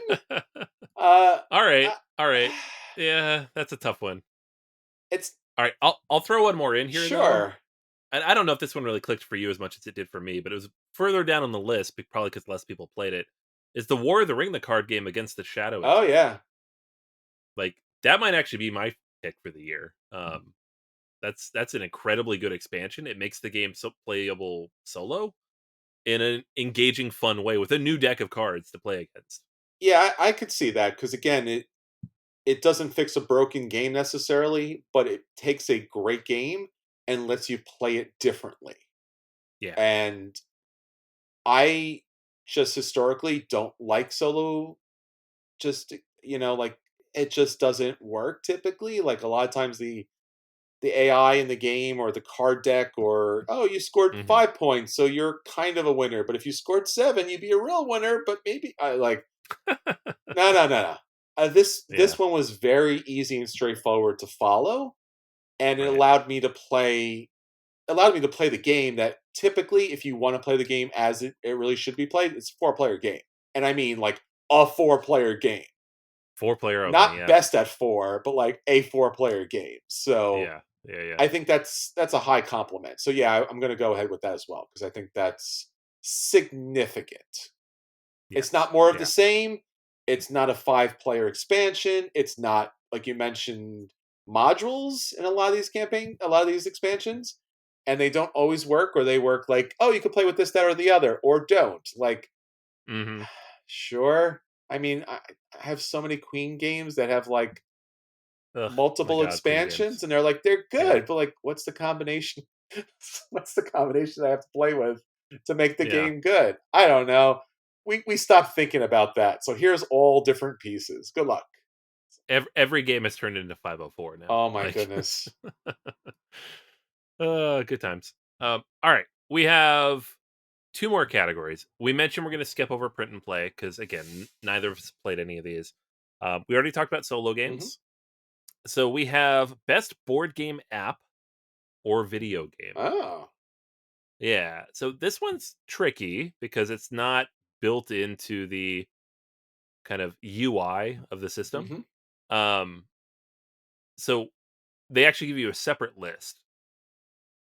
Uh, All right. uh All right. Yeah, that's a tough one. it's All right, I'll throw one more in here though. sure. And I don't know if this one really clicked for you as much as it did for me, but it was further down on the list, probably because less people played it. Is the War of the Ring the card game against the Shadow Oh expansion? yeah, Like that might actually be my pick for the year. That's an incredibly good expansion. It makes the game so playable solo in an engaging, fun way with a new deck of cards to play against. yeah. I could see that because again, it doesn't fix a broken game necessarily, but it takes a great game and lets you play it differently. Yeah. And I just historically don't like solo. Just like it just doesn't work typically. Like a lot of times the AI in the game or the card deck, or oh, you scored Mhm. 5 points, so you're kind of a winner. But if you scored 7, you'd be a real winner. But maybe I like no, no, no, no. This Yeah, one was very easy and straightforward to follow, and it right. allowed me to play the game that typically, if you want to play the game as it really should be played, it's a 4 player game. And I mean like a 4 player game. 4-player only, Not yeah. best at four, but like a 4 player game. So Yeah. Yeah, yeah. I think that's a high compliment. So yeah, I'm gonna go ahead with that as well, because I think that's significant. It's Yes. not more of the Yeah. same. It's not a 5 player expansion. It's not, like you mentioned, modules in a lot of these expansions, and they don't always work, or they work like, oh, you can play with this, that, or the other, or don't. Like, Mhm. sure. I mean, I have so many Queen games that have like Ugh, my multiple god, Queen expansions, games. and they're like they're Yeah. good, but like, what's the combination? What's the combination I have to play with to make the Yeah. game good? I don't know. We stopped thinking about that. So here's all different pieces. Good luck. Every game has turned into 504 now. Oh my Like, it's goodness. good times. Alright, we have 2 more categories. We mentioned we're gonna skip over print and play because again, neither of us played any of these. We already talked about solo Hmm. games. So we have best board game app or video game. Oh. Yeah. So this one's tricky because it's not built into the kind of UI of the system. Hmm. Um, so they actually give you a separate list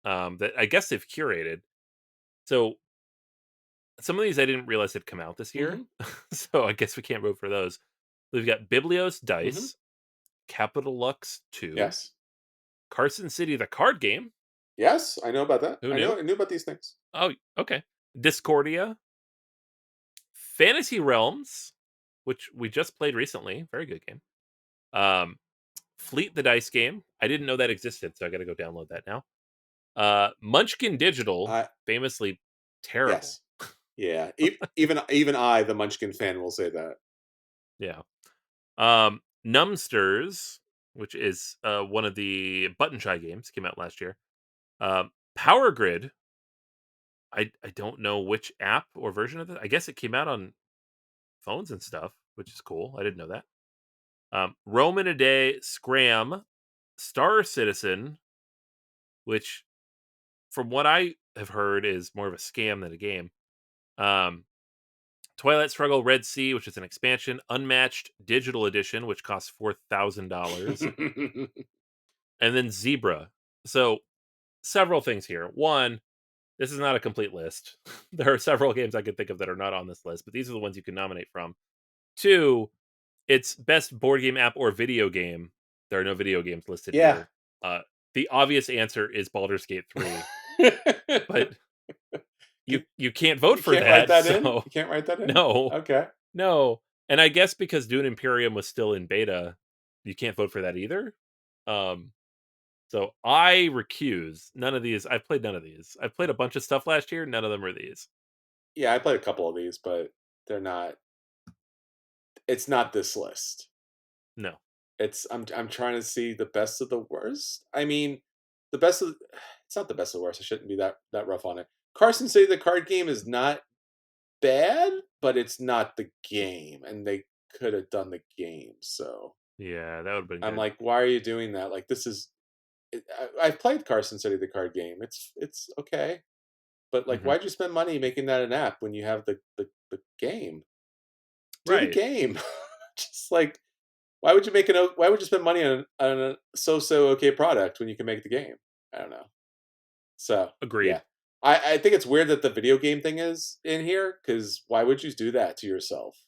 that I guess they've curated. So some of these I didn't realize had come out this year. Hmm. So I guess we can't vote for those. We've got Biblios Hmm. Dice, Capital Lux 2, Yes. Carson City the card game. Yes, I know about that. Who knew? I knew about these things. Oh, okay. Discordia, Fantasy Realms, which we just played recently. Very good game. Um, Fleet the Dice game. I didn't know that existed, so I got to go download that now. Munchkin Digital, I famously terrible. Yes. Yeah. Even I, the Munchkin fan, will say that. Yeah. Numsters, which is one of the Button Shy games, came out last year. Power Grid. I don't know which app or version of it. I guess it came out on phones and stuff, which is cool. I didn't know that. Rome in a Day, Scram, Star Citizen, which from what I have heard is more of a scam than a game. Um, Twilight Struggle Red Sea, which is an expansion, Unmatched Digital Edition, which costs $4,000, and then Zebra. So several things here. One, this is not a complete list. There are several games I could think of that are not on this list, but these are the ones you can nominate from. Two, it's best board game app or video game. There are no video games listed Yeah. here. Uh, the obvious answer is Baldur's Gate 3, but you Did you can't vote You for can't write that. that in? So You can't write that in? no, Okay. no. And I guess because Dune Imperium was still in beta, you can't vote for that either. Um, so I recuse. None of these. I've played none of these. I played a bunch of stuff last year. None of them are these. Yeah, I played a couple of these, but they're not it's not this list. No. I'm trying to see the best of the worst. I mean, the best of it's not the best of the worst. I shouldn't be that rough on it. Carson City the card game is not bad, but it's not the game, and they could have done the game. So Yeah, that would have been I'm good. like, why are you doing that? Like, this is I've played Carson City the card game. It's okay, but like, Hmm. why'd you spend money making that an app when you have the game? Do the Right. game. Just like, why would you spend money on a so okay product when you can make the game? I don't know. So yeah, Agreed. I think it's weird that the video game thing is in here, because why would you do that to yourself?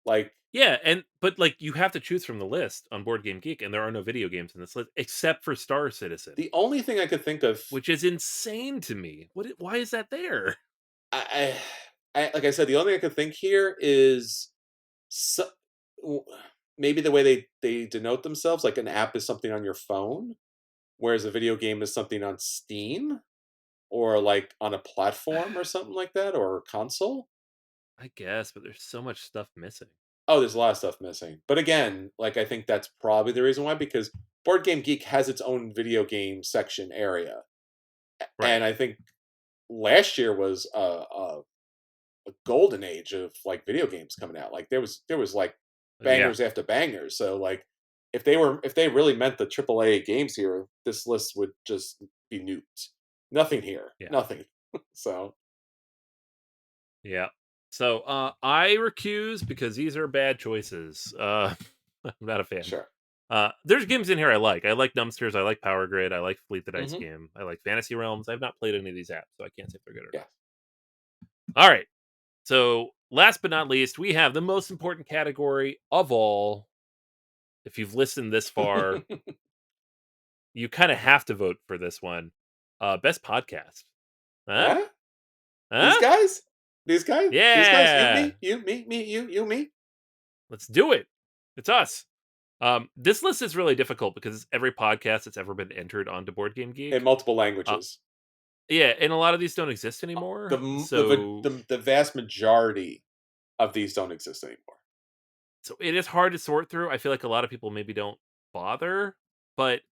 Like, Yeah, and but like you have to choose from the list on Board Game Geek, and there are no video games in this list except for Star Citizen, the only thing I could think of, which is insane to me. Why is that there? I, like I said, the only thing I could think here is so, w- maybe the way they denote themselves, like an app is something on your phone, whereas a video game is something on Steam, or like on a platform or something like that, or a console. I guess, but there's so much stuff missing. Oh, there's a lot of stuff missing. But again, like, I think that's probably the reason why, because Board Game Geek has its own video game section area, Right. and I think last year was a golden age of like video games coming out. Like there was like Yeah. bangers after bangers. So like if they really meant the AAA games here, this list would just be nuked. Nothing here. Yeah. Nothing. So Yeah. So, I recuse because these are bad choices. I'm not a fan. sure. There's games in here I like. I like Dumpsters, I like Power Grid, I like Fleet the Dice Hmm. Game, I like Fantasy Realms. I've not played any of these apps, so I can't say if they're good or Yeah. not. All right. So, last but not least, we have the most important category of all. If you've listened this far, you kind of have to vote for this one. Best podcast. Huh? Huh? These Huh? guys? These guys? These guys? You, Yeah. me, you, me, you, me. Let's do it. It's us. This list is really difficult because every podcast that's ever been entered onto Board Game In Geek. multiple Uh, languages. yeah, and a lot of these don't exist The, anymore. m- So the vast majority of these don't exist anymore. so it is hard to sort through. I feel like a lot of people maybe don't bother, but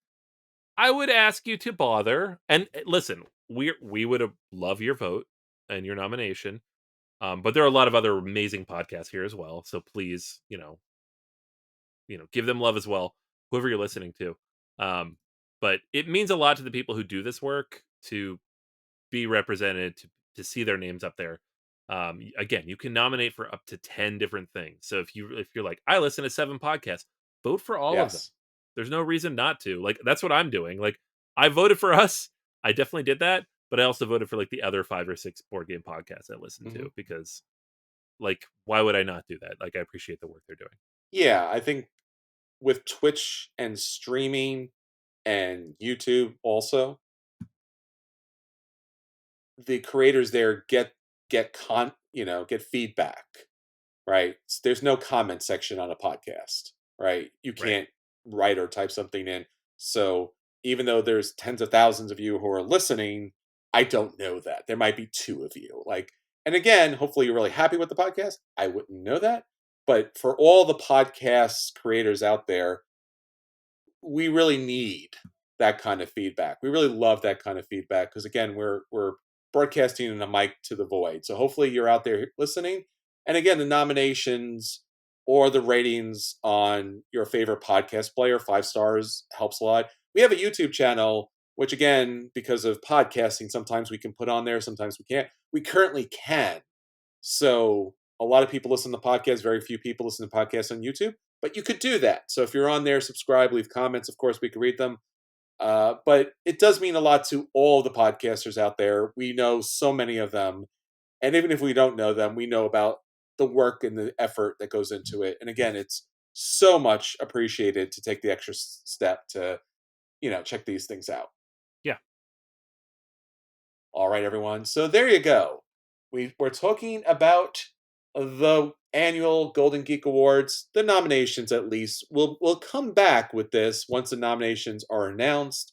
I would ask you to bother. And listen, we would love your vote and your nomination. But there are a lot of other amazing podcasts here as well. So please, give them love as well, whoever you're listening to. Um, but it means a lot to the people who do this work to be represented, to see their names up there. Again, you can nominate for up to 10 different things. So if you're like, I listen to 7 podcasts, vote for all of them. Yes. There's no reason not to. Like that's what I'm doing. Like I voted for us. I definitely did that, but I also voted for like the other 5 or 6 board game podcasts I listen Hmm. to because like why would I not do that? Like I appreciate the work they're doing. Yeah, I think with Twitch and streaming and YouTube also, the creators there get feedback, right? There's no comment section on a podcast, right? You Right. can't write or type something in. So even though there's tens of thousands of you who are listening, I don't know that. There might be two of you. Like, and again, hopefully you're really happy with the podcast. I wouldn't know that. But for all the podcast creators out there, we really need that kind of feedback. We really love that kind of feedback because again, we're broadcasting in a mic to the void. So hopefully you're out there listening. And again, the nominations or the ratings on your favorite podcast player, 5 stars helps a lot. We have a YouTube channel, which again, because of podcasting, sometimes we can put on there, sometimes we can't. We currently can. So a lot of people listen to podcasts. Very few people listen to podcasts on YouTube, but you could do that. So if you're on there, subscribe, leave comments. Of course, we can read them. But it does mean a lot to all the podcasters out there. We know so many of them, and even if we don't know them, we know about the work and the effort that goes into it. And again, it's so much appreciated to take the extra step to check these things out. Yeah. All right, everyone. So there you go. We're talking about the annual Golden Geek Awards, the nominations at least. We'll come back with this once the nominations are announced,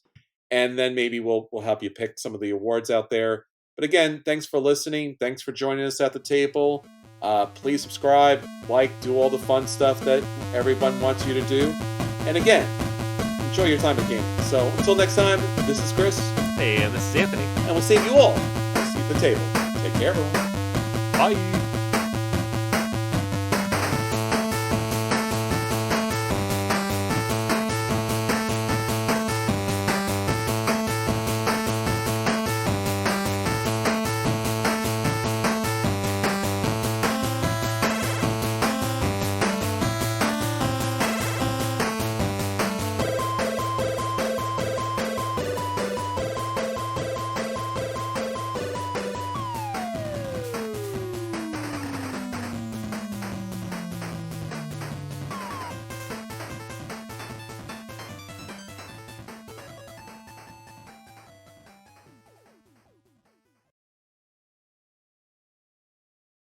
and then maybe we'll help you pick some of the awards out there. But again, thanks for listening. Thanks for joining us at the table. Please subscribe, like, do all the fun stuff that everyone wants you to do. And again, enjoy your time at gaming. So until next time, this is Chris. Hey, and this is Anthony. And we'll save you all. See you at the table. Take care, everyone. Bye.